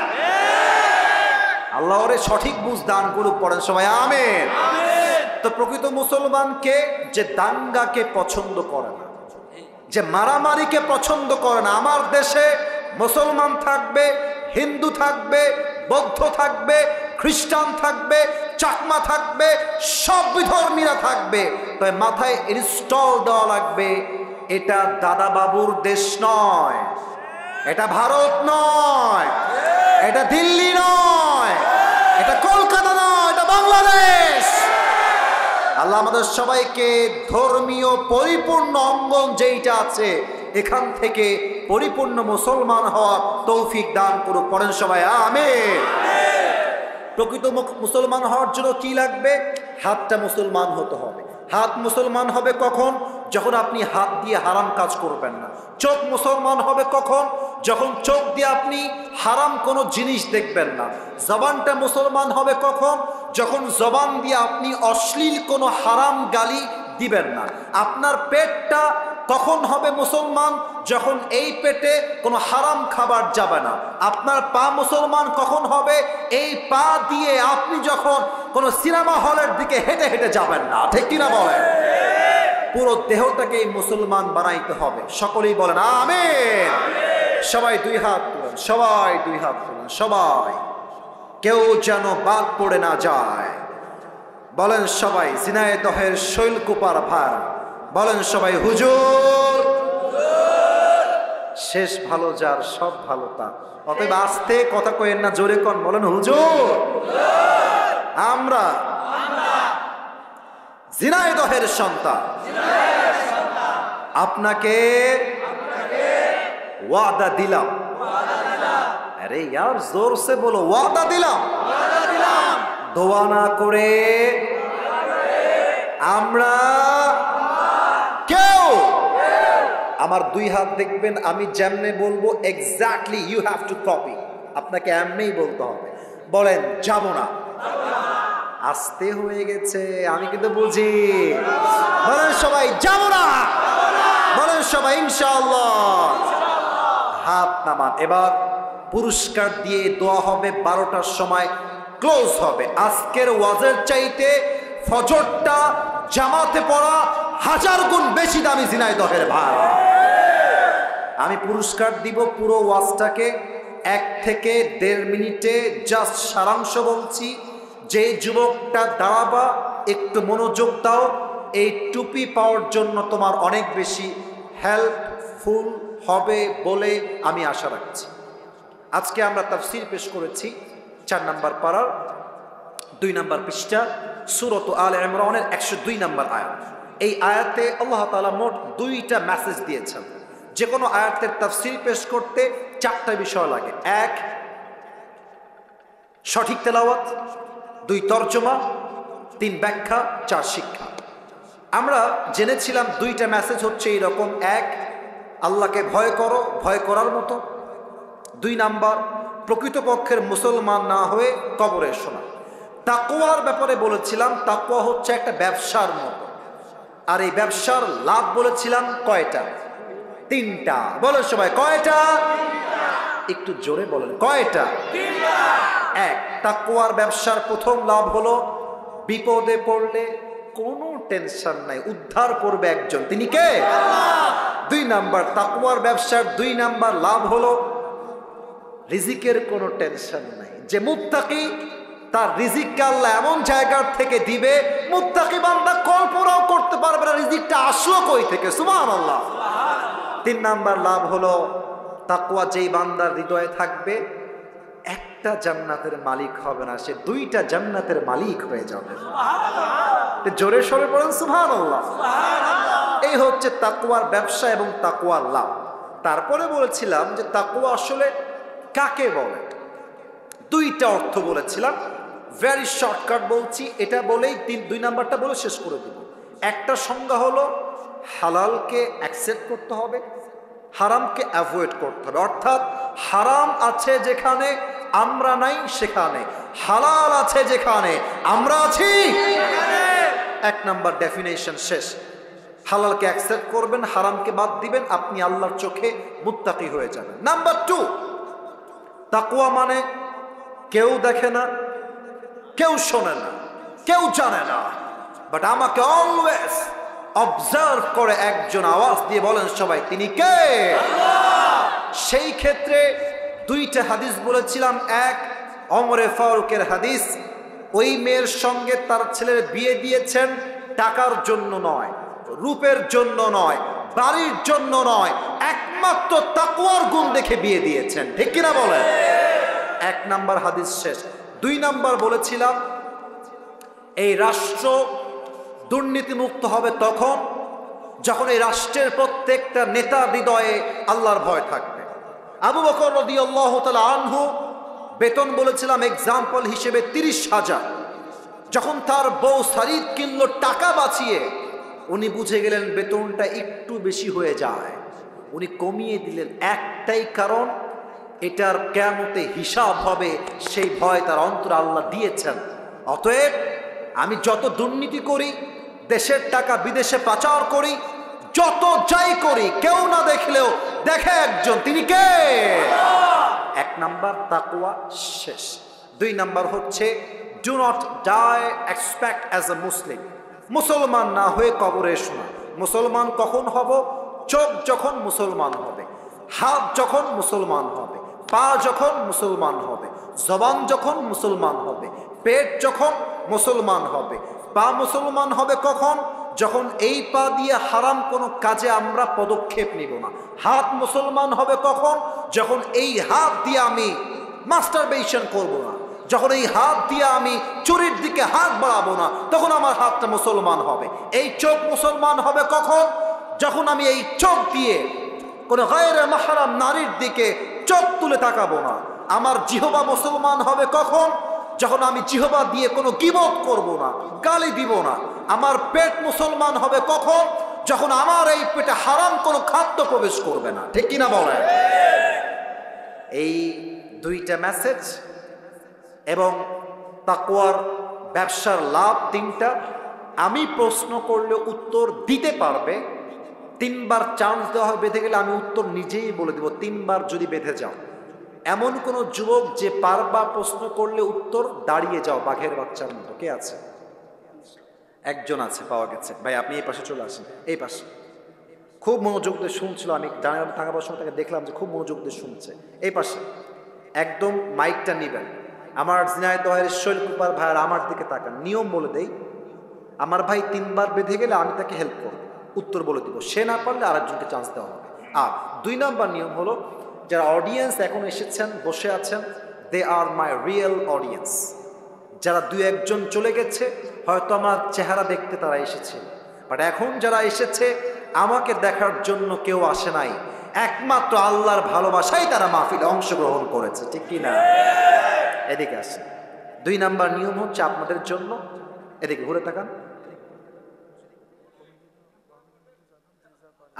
আল্লাহ ওরে সঠিক বুঝ দান করুক, পড়েন সবাই আমিন। তো প্রকৃত মুসলমানকে যে দাঙ্গাকে পছন্দ করে না, যে মারামারিকে পছন্দ করে না। আমার দেশে মুসলমান থাকবে, হিন্দু থাকবে, বৌদ্ধ থাকবে, খ্রিস্টান থাকবে, চাকমা থাকবে, সব বিধর্মীরা থাকবে, তবে মাথায় ইনস্টল দেওয়া লাগবে এটা দাদা বাবুর দেশ নয়, এটা ভারত নয়, এটা দিল্লি নয়, এটা কলকাতা নয়, এটা বাংলাদেশ। আল্লাহ আমাদের সবাইকে ধর্মীয় পরিপূর্ণ অঙ্গন যেইটা আছে এখান থেকে পরিপূর্ণ মুসলমান হওয়ার তৌফিক দান করুক, পড়েন সবাই আমিন। প্রকৃত মুসলমান হওয়ার জন্য কি লাগবে? হাতটা মুসলমান হতে হবে। হাত মুসলমান হবে কখন? যখন আপনি হাত দিয়ে হারাম কাজ করবেন না। চোখ মুসলমান হবে কখন? যখন চোখ দিয়ে আপনি হারাম কোনো জিনিস দেখবেন না। জবানটা মুসলমান হবে কখন? যখন জবান দিয়ে আপনি অশ্লীল কোনো হারাম গালি দিবেন না। আপনার পেটটা কখন হবে মুসলমান? যখন এই পেটে কোনো হারাম খাবার যাবে না। আপনার পা মুসলমান কখন হবে? এই পা দিয়ে আপনি যখন কোনো সিনেমা হলের দিকে হেঁটে হেঁটে যাবেন না, ঠিক কিনা বলেন? পুরো দেহটাকে মুসলমান বানাইতে হবে। সকলেই বলেন আমিন। সবাই দুই হাত তুলেন, সবাই দুই হাত তুলেন, সবাই, কেউ যেন বাদ পড়ে না যায়। বলেন সবাই ঝিনাইদহের শৈলকুপার ভার, বলেন সবাই হুজুর। শেষ ভালো যার সব ভালো তার। অতএব আস্তে কথা কইেন না, জোরে কন, বলেন হুজুর। আমরা ঝিনাইদহের সন্তান, আপনাকে ওয়াদা দিলাম। আরে यार जोर से बोलो, ওয়াদা দিলাম। দোয়া না করে আমরা কেউ, আমার দুই হাত দেখবেন, আমি যেমনে বলবো exactly you have to copy. আপনাকে এমনিই বলতে হবে। বলেন যাব না। আস্তে হয়ে গেছে, আমি কিন্তু বুঝি। বলেন সবাই যাব না, বলেন সবাই ইনশাআল্লাহ। হাত নামান। এবার পুরস্কার দিয়ে দোয়া হবে, 12টার সময় ক্লোজ হবে। আজকের ওয়াজের চাইতে ফজরটা জামাতে পড়া 1000 গুণ বেশি দামি ঝিনাইদহের ভাই। আমি পুরস্কার দিব পুরো ওয়াজটাকে 1 থেকে 1.5 মিনিটে। জাস্ট সারাংশ বলছি। যে যুবকটা দাঁড়াবা, একটু মনোযোগ দাও। এই টুপি পাওয়ার জন্য তোমার অনেক বেশি হেল্পফুল হবে বলে আমি আশা রাখছি। আজকে আমরা তাফসীর পেশ করেছি 4 নম্বর পারার 2 নম্বর পৃষ্ঠা, সূরাত আলে ইমরানের 102 নম্বর আয়াত। এই আয়াতে আল্লাহ তাআলা মোট 2টা মেসেজ দিয়েছেন। যে কোনো আয়াতের তাফসীর পেশ করতে 4টা বিষয় লাগে। 1 সঠিক তেলাওয়াত, 2 তরজমা, 3 ব্যাখ্যা, 4 শিক্ষা। আমরা জেনেছিলাম 2টা মেসেজ হচ্ছে এইরকম। 1 আল্লাহকে ভয় করো, ভয় করার মতো। 2 নাম্বার প্রকৃতপক্ষের মুসলমান না হয়ে কবরে এসো না। তাকওয়ার ব্যাপারে বলেছিলাম, তাকওয়া হচ্ছে একটা ব্যবসার মতো। আর এই ব্যবসার লাভ বলেছিলাম কয়টা? 3টা। বলো সবাই কয়টা? একটু জোরে বলেন, কয়টা? 1 তাকওয়ার ব্যবসার প্রথম লাভ হলো বিপদে পড়লে কোনো টেনশন নাই, উদ্ধার করবে একজন, তিনি কে? আল্লাহ। 2 নাম্বার তাকওয়ার ব্যবসার 2 নাম্বার লাভ হলো রিজিকের কোনো টেনশন নাই। যে মুত্তাকি, তার রিজিককে আল্লাহ এমন জায়গার থেকে দিবে মুত্তাকি বান্দা কল্পনাও করতে পারবে না রিজিকটা আসলো কই থেকে। সুবহানাল্লাহ। 3 নাম্বার লাভ হলো তাকওয়া যেই বান্দার হৃদয়ে থাকবে, একটা জান্নাতের মালিক হবে না, সে 2টা জান্নাতের মালিক হয়ে যাবে। জোরে সরে পড়েন সুবহানাল্লাহ। এই হচ্ছে তাকওয়ার ব্যবসা এবং তাকওয়ার লাভ। তারপরে বলেছিলাম যে তাকওয়া আসলে কাকে বলে, 2টা অর্থ বলেছিলাম। ভেরি শর্টকাট বলছি, এটা বলেই 2 নাম্বারটা বলে শেষ করে দিব। একটা সংজ্ঞা হলো হালালকে অ্যাকসেপ্ট করতে হবে, হারামকে অ্যাভয়েড করতে হবে। অর্থাৎ হারাম আছে যেখানে আমরা নাই সেখানে, হালাল আছে যেখানে আমরা আছি। 1 নাম্বার ডেফিনেশন শেষ। হালালকে অ্যাকসেপ্ট করবেন, হারামকে বাদ দিবেন, আপনি আল্লাহর চোখে মুত্তাকি হয়ে যাবেন। নাম্বার 2 তাকওয়া মানে কেউ দেখে না, কেউ শোনে না, কেউ জানে না, বাট আমাকে অলওয়েজ অবজার্ভ করে একজন আওয়াজ দিয়ে বলেন সবাই, তিনি কে? সেই ক্ষেত্রে দুইটা হাদিস বলেছিলাম। এক, ওমরে ফারুকের হাদিস, ওই মেয়ের সঙ্গে তার ছেলের বিয়ে দিয়েছেন টাকার জন্য নয়, রূপের জন্য নয়, বাড়ির জন্য নয়, একমাত্র তাকওয়ার গুণ দেখে বিয়ে দিয়েছেন। ঠিক কিনা বলেন? এক নাম্বার হাদিস শেষ। দুই নাম্বার বলেছিলাম, এই রাষ্ট্র দুর্নীতিমুক্ত হবে তখন যখন এই রাষ্ট্রের প্রত্যেকটা নেতা হৃদয়ে আল্লাহর ভয় থাকবে। আবু বকর রাদিয়াল্লাহু তাআলা আনহু বেতন বলেছিলাম এক্সাম্পল হিসেবে 30,000। যখন তার বউ শাড়ি কিনলো টাকা বাঁচিয়ে, উনি বুঝে গেলেন বেতনটা একটু বেশি হয়ে যায়, উনি কমিয়ে দিলেন। একটাই কারণ, এটার কিয়ামতে হিসাব হবে, সেই ভয় তার অন্তরে আল্লাহ দিয়েছেন। অতএব আমি যত দুর্নীতি করি, দেশের টাকা বিদেশে পাচার করি, যত যাই করি, কেউ না দেখলেও দেখে একজন, তিনি কে? এক নাম্বার তাকওয়া শেষ। দুই নাম্বার হচ্ছে do not die except as a Muslim. মুসলমান না হয়ে কবরে এসো না। মুসলমান কখন হব? চোখ যখন মুসলমান হবে, হাত যখন মুসলমান হবে, পা যখন মুসলমান হবে, জবান যখন মুসলমান হবে, পেট যখন মুসলমান হবে। পা মুসলমান হবে কখন? যখন এই পা দিয়ে হারাম কোনো কাজে আমরা পদক্ষেপ নিব না। হাত মুসলমান হবে কখন? যখন এই হাত দিয়ে আমি মাস্টারবেশন করব না, যখন এই হাত দিয়ে আমি চুরির দিকে হাত বাড়াবো না, তখন আমার হাতটা মুসলমান হবে। এই চোখ মুসলমান হবে কখন? যখন আমি এই চোখ দিয়ে কোনো গায়রে মাহরাম নারীর দিকে চোখ তুলে তাকাবো না। আমার জিহবা মুসলমান হবে কখন? যখন আমি জিহবা দিয়ে কোনো গীবত করব না, গালি দিব না। আমার পেট মুসলমান হবে কখন? যখন আমার এই পেটে হারাম কোনো খাদ্য প্রবেশ করবে না। ঠিক কিনা বলেন? এই দুইটা মেসেজ এবং তাকওয়ার ব্যবসার লাভ তিনটা। আমি প্রশ্ন করলে উত্তর দিতে পারবে, 3 বার চান্স দেওয়া হয়, বেঁধে গেলে আমি উত্তর নিজেই বলে দেব। 3 বার যদি বেঁধে যাও, এমন কোন যুবক যে পারবা প্রশ্ন করলে উত্তর দাঁড়িয়ে যাও বাঘের বাচ্চার মতো, কে আছে? একজন আছে, পাওয়া গেছে। ভাই আপনি এই পাশে চলে আসেন, এই পাশে। খুব মনোযোগ দিয়ে শুনছিল, আমি জানার থাকার সময় তাকে দেখলাম যে খুব মনোযোগ দিয়ে শুনছে। এই পাশে একদম মাইকটা নিবেন। আমার ঝিনাইদহের শৈল কুপার ভাইয়ের আমার দিকে তাকান। নিয়ম বলে দেই, আমার ভাই 3 বার বেঁধে গেলে আমি তাকে হেল্প করব, উত্তর বলে দিব। সে না পারলে আরেকজনকে চান্স দেওয়া হবে। আর 2 নম্বর নিয়ম হলো, যারা অডিয়েন্স এখন এসেছেন, বসে আছেন, দে আর মাই রিয়েল অডিয়েন্স। যারা 2-1 জন চলে গেছে, হয়তো আমার চেহারা দেখতে তারা এসেছে, বাট এখন যারা এসেছে আমাকে দেখার জন্য কেউ আসে নাই, একমাত্র আল্লাহর ভালোবাসায় তারা মাহফিলে অংশগ্রহণ করেছে। ঠিক কি না? এদিকে আসে। 2 নম্বর নিয়ম হচ্ছে আপনাদের জন্য, এদিকে ঘুরে তাকান।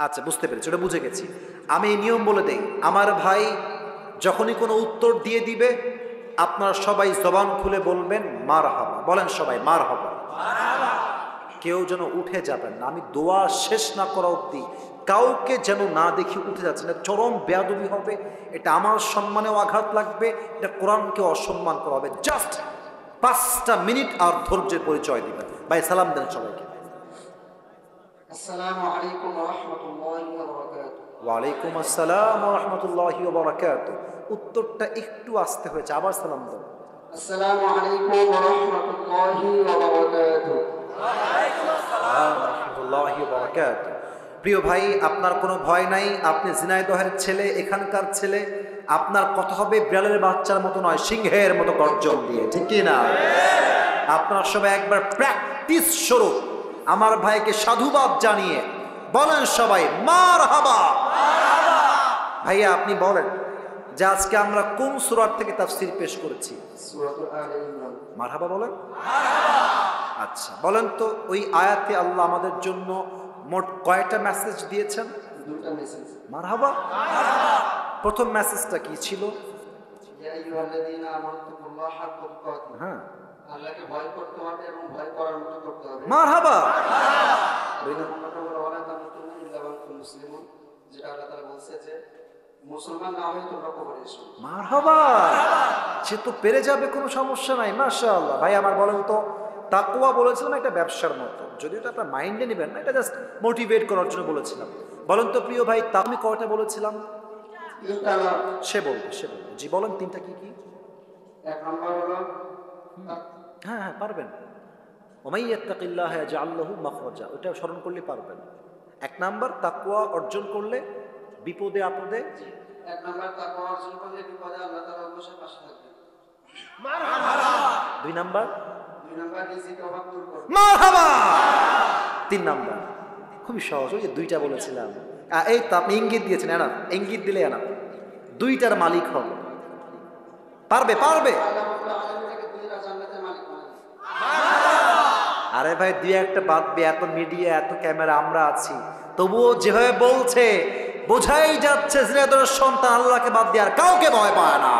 আচ্ছা, বুঝতে পেরেছি, ওটা বুঝে গেছি। আমি এই নিয়ম বলে দেই, আমার ভাই যখনই কোনো উত্তর দিয়ে দিবে, আপনারা সবাই জবান খুলে বলবেন মারহাবা। বলেন সবাই মারহাবা। কেউ যেন উঠে যাবেন না। আমি দোয়া শেষ না করা অবধি কাউকে যেন না দেখি উঠে যাচ্ছে না, চরম বেয়াদবি হবে। এটা আমার সম্মানেও আঘাত লাগবে, এটা কোরআনকে অসম্মান করা হবে। জাস্ট 5টা মিনিট আর ধৈর্যের পরিচয় দিবেন। ভাই সালাম দেন সবাইকে। আসসালামু আলাইকুম ওয়া রাহমাতুল্লাহি ওয়া বারাকাতুহু। ওয়া আলাইকুম আসসালাম ওয়া রাহমাতুল্লাহি ওয়া বারাকাতুহু। উত্তরটা একটু আসতে হয়েছে, আবার সালাম দাও। আসসালামু আলাইকুম ওয়া রাহমাতুল্লাহি ওয়া বারাকাতুহু। ওয়া আলাইকুম আসসালাম ওয়া রাহমাতুল্লাহি ওয়া বারাকাতুহু। প্রিয় ভাই, আপনার কোনো ভয় নাই। আপনি ঝিনাইদহের ছেলে, এখানকার ছেলে। আপনার কথা হবে বিড়ালের বাচ্চার মতো নয়, সিংহের মতো গর্জন দিয়ে। ঠিক কি না? আপনার সবাই একবার প্র্যাকটিস স্বরূপ আমার ভাইকে সাধুবাদ জানিয়ে বলেন সবাই মারহাবা। ভাইয়া আপনি বলেন যে আজকে আমরা কোন সূরা থেকে তাফসীর পেশ করেছি? সূরাতুল আলে ইমরান। মারহাবা বলেন। আচ্ছা বলেন তো, ওই আয়াতে আল্লাহ আমাদের জন্য মোট কয়টা মেসেজ দিয়েছেন? 2টা মেসেজ। মারহাবা। প্রথম মেসেজটা কি ছিল? ইয়া আইয়ুহাল্লাযীনা আমানুত্তাকুল্লাহা হাক্কা তুকাতিহি। হ্যাঁ, আল্লাহকে ভয় করতে হবে এবং ভয় করার মতো করতে হবে। মারহাবা। দুই নম্বরটা হলো ওয়ালা তামুতুন্না ইল্লা ওয়া আনতুম মুসলিমুন, যেটা আল্লাহ তাআলা বলছে যে মুসলমান না হয়ে তোমরা কবরে এসো। মারহাবা, সে তো পেরে যাবে, কোনো সমস্যা নাই। মাশাআল্লাহ। ভাই আমার বলেন তো, তাকওয়া বলেছিলাম একটা ব্যবসার মতো, যদি এটা আপনার মাইন্ডে নেবেন না, এটা জাস্ট মোটিভেট করার জন্য বলেছিলাম। বলেন তো প্রিয় ভাই, তা আমি কয়টা বলেছিলাম? সে বলবে। জি বলেন, তিনটা কি কি? এক নম্বর হলো হ্যাঁ হ্যাঁ পারবেন। ওমাই ইয়াত্তাকিল্লাহ ইয়াজআল লাহু মাখরাজা, ওটা স্মরণ করলে পারবেন। এক নাম্বার, তাকওয়া অর্জন করলে বিপদে আপদে। এক নম্বর তাকওয়া অর্জন করলে বিপদে আল্লাহ তাআলা অবশ্যই পাশে থাকবেন। দুই নাম্বার রিজিক অভাব দূর করবে। মারহাবা। তিন নাম্বার খুবই সহজ, ওই যে দুইটা বলেছিলাম। এই তো আপনি ইঙ্গিত দিয়েছেন, এনা ইঙ্গিত দিলে এনা দুইটার মালিক হবে। পারবে। আল্লাহ রাব্বুল আলামিন থেকে দুইটা জান্নাতের মালিক বানাবেন। আরে ভাই, দুই একটা বাদ দিয়ে এত মিডিয়া, এত ক্যামেরা আমরা আছি, তবুও যেভাবে বলছে বোঝাই যাচ্ছে জিনাদের সন্তান আল্লাহকে বাদ দিয়ে আর কাউকে ভয় পায় না।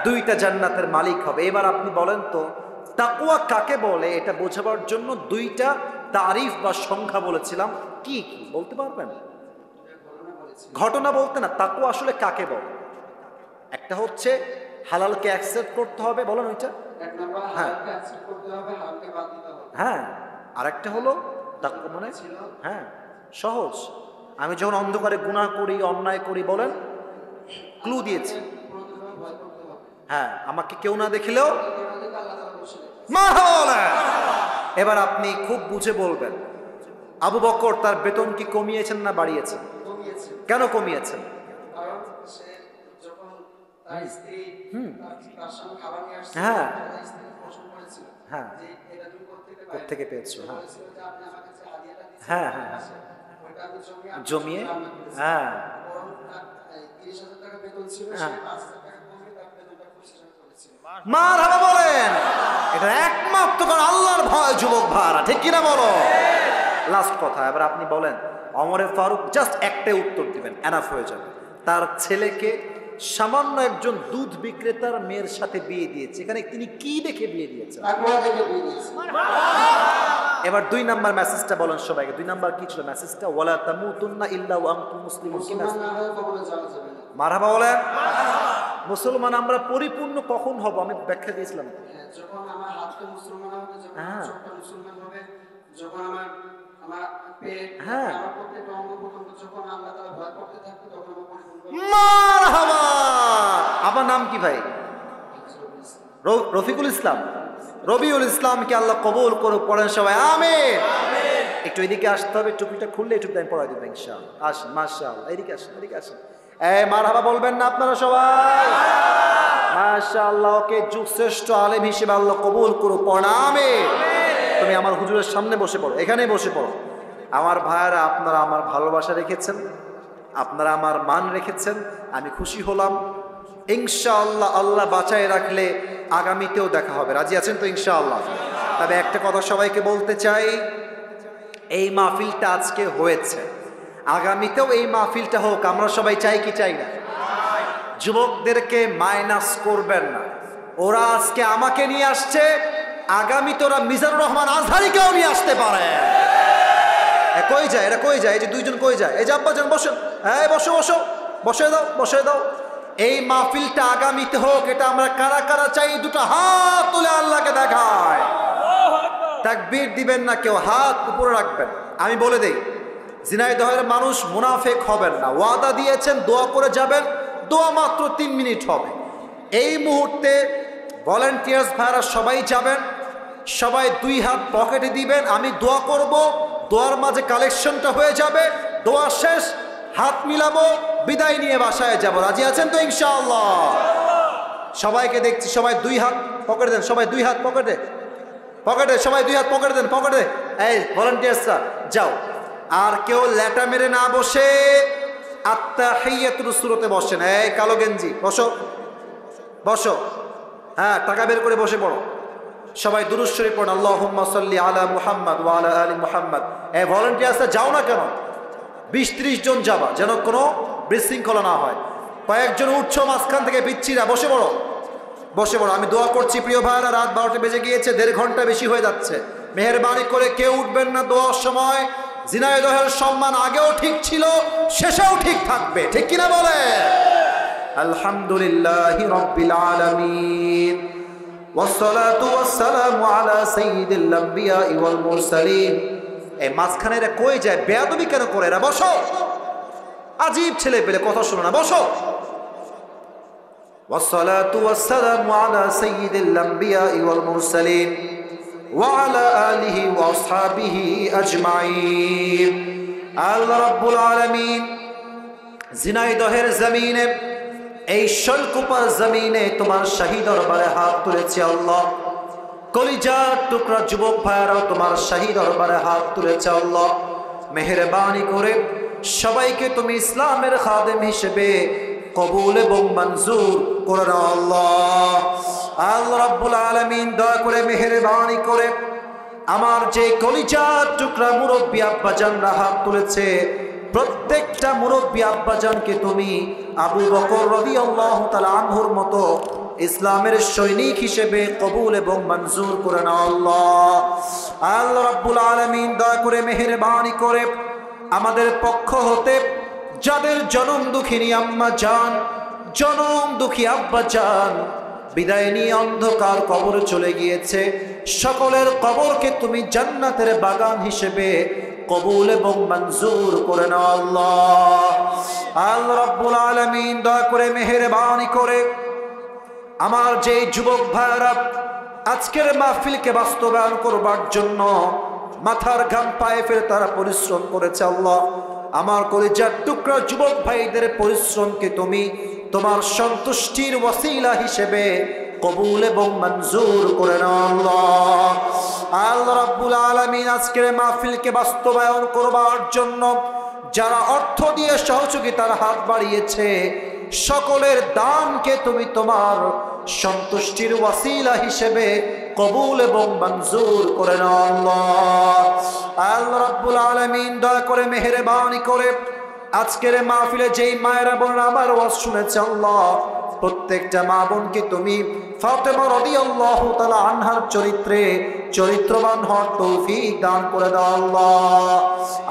দুইটা জান্নাতের মালিক হবে। এবার আপনি বলেন তো, তাকওয়া কাকে বলে? এটা বোঝাবার জন্য দুইটা তারিফ বা সংখ্যা বলেছিলাম, কি কি বলতে পারবেন? ঘটনা বলতে না, তাকওয়া আসলে কাকে বলে? একটা হচ্ছে হালালকে অ্যাকসেপ্ট করতে হবে, বলেন ওইটা। এক নম্বর হালালকে অ্যাকসেপ্ট করতে হবে, হারামকে বাদ দিতে হবে। হ্যাঁ, আর একটা হলো তাকওয়া মানে, হ্যাঁ সহজ, আমি যখন অন্ধকারে গুনাহ করি, অন্যায় করি, বলেন ক্লু দিয়েছি। হ্যাঁ, আমাকে কেউ না দেখলেও মারহাবা। এবার আপনি খুব বুঝে বলবেন, আবু বকর তার বেতন কি কমিয়েছেন না বাড়িয়েছেন? কেন কমিয়েছেন? কারণ সে যখন তার স্ত্রী তার সামনে খাবার নিয়ে আসছে, হ্যাঁ তার স্ত্রী প্রশ্ন করেছিল হ্যাঁ, যে এটা তুমি কোত্থেকে পেয়েছো? হ্যাঁ বলেছিল যে আপনি আমাকে যে হাদিয়াটা দিয়েছেন, হ্যাঁ হ্যাঁ ওটা আমি জমিয়ে, হ্যাঁ বরং তার 30,000 টাকা বেতন ছিল, সে 5,000 টাকা কমিয়ে তার বেতনটা 25,000 করেছিল। মারহাবা বলেন। এটা একমাত্র কারণ আল্লাহর ভয়, যুবক ভাড়া, ঠিক কিনা বলো? লাস্ট কথা, এবার আপনি বলেন, ওমরে ফারুক জাস্ট একটাই উত্তর দিবেন, এনাফ হয়ে যাবে। তার ছেলেকে সামান্য একজন দুধ বিক্রেতার মেয়ের সাথে বিয়ে দিয়েছে, এখানে তিনি কি দেখে বিয়ে দিয়েছেন? তাকওয়া দেখে বিয়ে দিয়েছে। এবার দুই নাম্বার মেসেজটা বলেন সবাইকে। দুই নাম্বার কি ছিল মেসেজটা? ওয়ালা তামুতুন্না ইল্লা ওয়া আনতুম মুসলিমুন। কি মুসলমান না হয়ে কবরে যাওয়া যাবে না। মারহাবা বলেন। মুসলমান আমরা পরিপূর্ণ কখন হব? আমি ব্যাখ্যা দিয়েছিলাম। যখন আমার হাতটা মুসলমান হবে, যখন আমার চোখটা মুসলমান হবে, যখন আমার পেট, আমার প্রত্যেকটা অঙ্গ প্রত্যঙ্গ যখন আল্লাহ তাআলা ভয় করতে থাকবে, তখন আমার পরিপূর্ণ। মারহাবা। আপনার নাম কি ভাই? রফিকুল ইসলাম। রবিউল ইসলামকে আল্লাহ কবুল করুক, পড়েন সবাই আমিন। একটু এদিকে আসতে হবে, টুপিটা খুললে একটু টাইম পড়াই দেবেন ইনশাআল্লাহ। আসেন, মাশাআল্লাহ, এদিকে আসেন, এদিকে আসেন। এই মারহাবা বলবেন না আপনারা সবাই? মাশাআল্লাহ, ওকে যুগশ্রেষ্ঠ আলেম হিসেবে আল্লাহ কবুল করুক, পড়েন আমিন। তুমি আমার হুজুরের সামনে বসে পড়ো, এখানেই বসে পড়ো। আমার ভাইয়েরা, আপনারা আমার ভালোবাসা রেখেছেন, আপনারা আমার মান রেখেছেন, আমি খুশি হলাম। ইনশাআল্লাহ আল্লাহ বাঁচায় রাখলে আগামীতেও দেখা হবে। রাজি আছেন তো ইনশাআল্লাহ? তবে একটা কথা সবাইকে বলতে চাই, এই মাহফিলটা আজকে হয়েছে, আগামীতেও এই মাহফিলটা হোক, আমরা সবাই চাই কি চাই না? যুবকদেরকে মাইনাস করবেন না। ওরা আজকে আমাকে নিয়ে আসছে, আগামীতে ওরা মিজানুর রহমান আজহারিকেও নিয়ে আসতে পারে। কই যায় এরা? কই যায়? এই যে দুইজন কই যায়? এই যে আব্বাজান বসেন, হ্যাঁ বসো বসো, বসে দাও। এই মাহফিলটা আগামীতে হোক, এটা আমরা কারা কারা চাই? দুটো হাত তুলে আল্লাহকে দেখায়। তাকবীর দিবেন না কেউ, হাত উপরে রাখবেন। আমি বলে দেই, ঝিনাইদহের মানুষ মুনাফেক হবেন না, ওয়াদা দিয়েছেন, দোয়া করে যাবেন, দোয়া মাত্র 3 মিনিট হবে। এই মুহূর্তে ভলান্টিয়ার্স ভাইরা সবাই যাবেন, সবাই 2 হাত পকেটে দিবেন, আমি দোয়া করব, দোয়ার মাঝে কালেকশনটা হয়ে যাবে, দোয়া শেষ, হাত মিলাবো, বিদায় নিয়ে বাসায় যাব। রাজি আছেন তো ইনশাআল্লাহ? সবাইকে দেখছি, সবাই 2 হাত পকেটে দেন, সবাই 2 হাত পকেটে, সবাই 2 হাত পকেটে দেন, পকেটে। এই ভলান্টিয়ার্সরা যাও, আর কেউ ল্যাটা মেরে না বসে আত্তাহিয়াতুর সূরাতে বসেন। এই কালো গেঞ্জি বসো, হ্যাঁ টাকা বের করে বসে পড়ো। সবাই দুরূদ শরীফ পড়ুন, আল্লাহুম্মা সাল্লি আলা মুহাম্মদ ওয়া আলা আলি মুহাম্মদ। এই ভলান্টিয়ার্সরা যাও না কেন? 20-30 জন যাবা, যেন কোনো বিশৃঙ্খলা না হয়। কয়েকজন উঠছো মাঝখান থেকে, পিচ্ছিরা বসে পড়ো। আমি দোয়া করছি প্রিয় ভাইরা, রাত 12টা বেজে গিয়েছে, 1.5 ঘন্টা বেশি হয়ে যাচ্ছে। মেহেরবানি করে কেউ উঠবেন না দোয়ার সময়, ঝিনাইদহের সম্মান আগেও ঠিক ছিল, শেষেও ঠিক থাকবে, ঠিক কিনা বলে? আলহামদুলিল্লাহি রাব্বিল আলামিন ওয়াসসালাতু ওয়াসসালামু আলা সাইয়্যিদিল আম্বিয়া ওয়াল মুরসালিন। এই মাঝখানে এরা কই যায়? বেয়াদবি কেন করে এরা? বসো, আজীব ছেলে পেলে, কথা শোনো না, বসো। والصلاة والسلام على سيد الأنبياء والمرسلين وعلى آله وأصحابه أجمعين। আল্লাহ রাব্বুল আলামিন ঝিনাইদহের জমিনে, এই শৈলকুপার জমিনে তোমার শাহী দরবারে হাত তুলেছি আল্লাহ। কলিজার টুকরা যুবক ভাইয়ারাও তোমার শাহী দরবারে হাত তুলেছে আল্লাহ। মেহেরবানি করে সবাইকে তুমি ইসলামের খাদেম হিসেবে কবুল এবং মঞ্জুর করে নাও আল্লাহ। আল্লাহ রাব্বুল আলামিন দয়া করে মেহেরবানি করে আমার যে কলিজার টুকরা মুরব্বী আব্বাজানরা হাত তুলেছে, প্রত্যেকটা মুরব্বী আব্বাজানকে তুমি আবু বকর রাদিয়াল্লাহু তাআলা আনহুর মতো ইসলামের সৈনিক হিসেবে কবুল এবং মঞ্জুর করে নাও আল্লাহ। আল্লাহ রাব্বুল আলামিন দয়া করে মেহেরবানি করে আমাদের পক্ষ হতে যাদের জনম দুঃখিনী আম্মা জান, জনম দুঃখী আব্বা জান বিদায় নিয়ে অন্ধকার কবরে চলে গিয়েছে, সকলের কবরকে তুমি জান্নাতের বাগান হিসেবে কবুল এবং মঞ্জুর করে নাও আল্লাহ। আল্লাহ রাব্বুল আলামিন দয়া করে মেহেরবানি করে আমার যে যুবক ভাইরা আজকের মাহফিলকে বাস্তবায়ন করবার জন্য মাথার ঘাম পায়ে ফেলে তারা পরিশ্রম করেছে আল্লাহ, আমার কলিজার টুকরা যুবক ভাইদের পরিশ্রমকে তুমি তোমার সন্তুষ্টির ওয়াসিলা হিসেবে কবুল এবং মঞ্জুর করে নাও আল্লাহ। আল্লাহ রাব্বুল আলামিন আজকের মাহফিলকে বাস্তবায়ন করবার জন্য যারা অর্থ দিয়ে সহযোগিতার হাত বাড়িয়েছে, সকলের দানকে তুমি তোমার সন্তুষ্টির ওয়াসিলা হিসেবে কবুল এবং মঞ্জুর করে নাও আল্লাহ। আল্লাহ রাব্বুল আলামিন দয়া করে মেহেরবানি করে আজকের মাহফিলে যেই মায়েরা বোনেরা আমার ওয়াজ শুনেছে আল্লাহ, প্রত্যেকটা মা বোনকে তুমি ফাতেমা রাদিয়াল্লাহু তাআলা আনহার চরিত্রে চরিত্রবান হওয়ার তৌফিক দান করে দাও আল্লাহ।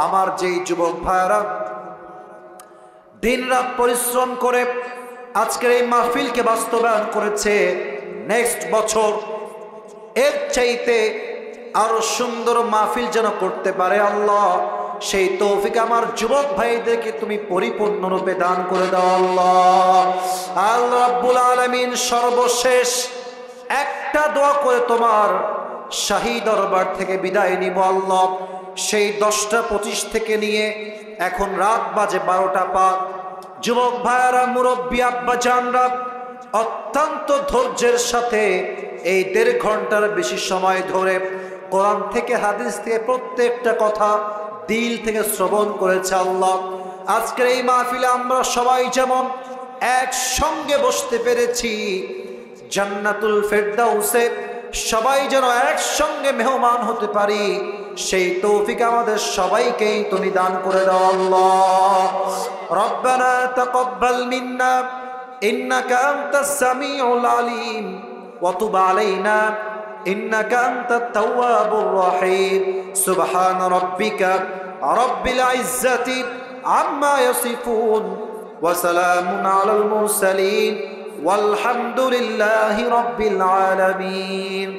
আমার যেই যুবক ভাইরা দিনরাত পরিশ্রম করে আজকের এই মাহফিলকে বাস্তবায়ন করেছে, নেক্সট বছর এর চাইতে আরো সুন্দর মাহফিল যেন করতে পারে আল্লাহ, সেই তৌফিক আমার যুবক ভাইদেরকে তুমি পরিপূর্ণরূপে দান করে দাও আল্লাহ। আল্লাহ রাব্বুল আলামিন সর্বশেষ একটা দোয়া করে তোমার শাহী দরবার থেকে বিদায় নিব আল্লাহ। সেই 10:25 থেকে নিয়ে এখন রাত বাজে 12টা পার। যুবক ভাইয়ারা, মুরব্বী আব্বা জানরা অত্যন্ত ধৈর্যের সাথে এই 1.5 ঘন্টার বেশি সময় ধরে কোরআন থেকে হাদিস থেকে প্রত্যেকটা কথা দিল থেকে শ্রবণ করেছে আল্লাহ। আজকের এই মাহফিলে আমরা সবাই যেমন একসঙ্গে বসতে পেরেছি, জান্নাতুল ফেরদাউসে সবাই যেন একসঙ্গে মেহমান হতে পারি, সেই তৌফিক আমাদের সবাইকেই তুমি দান করে দাও আল্লাহ। রব্বানা তাকাব্বাল মিন্না ইন্নাকা আনতাস সামিউল আলিম ওয়া তুব আলাইনা ইন্নাকা আনতাত তাওয়াবুর রহিম। সুবহান রাব্বিকা রাব্বিল ইজ্জাতি আম্মা ইয়াসিফুন ওয়া সালামুন আলাল মুরসালিন ওয়ালহামদুলিল্লাহি রাব্বিল আলামিন।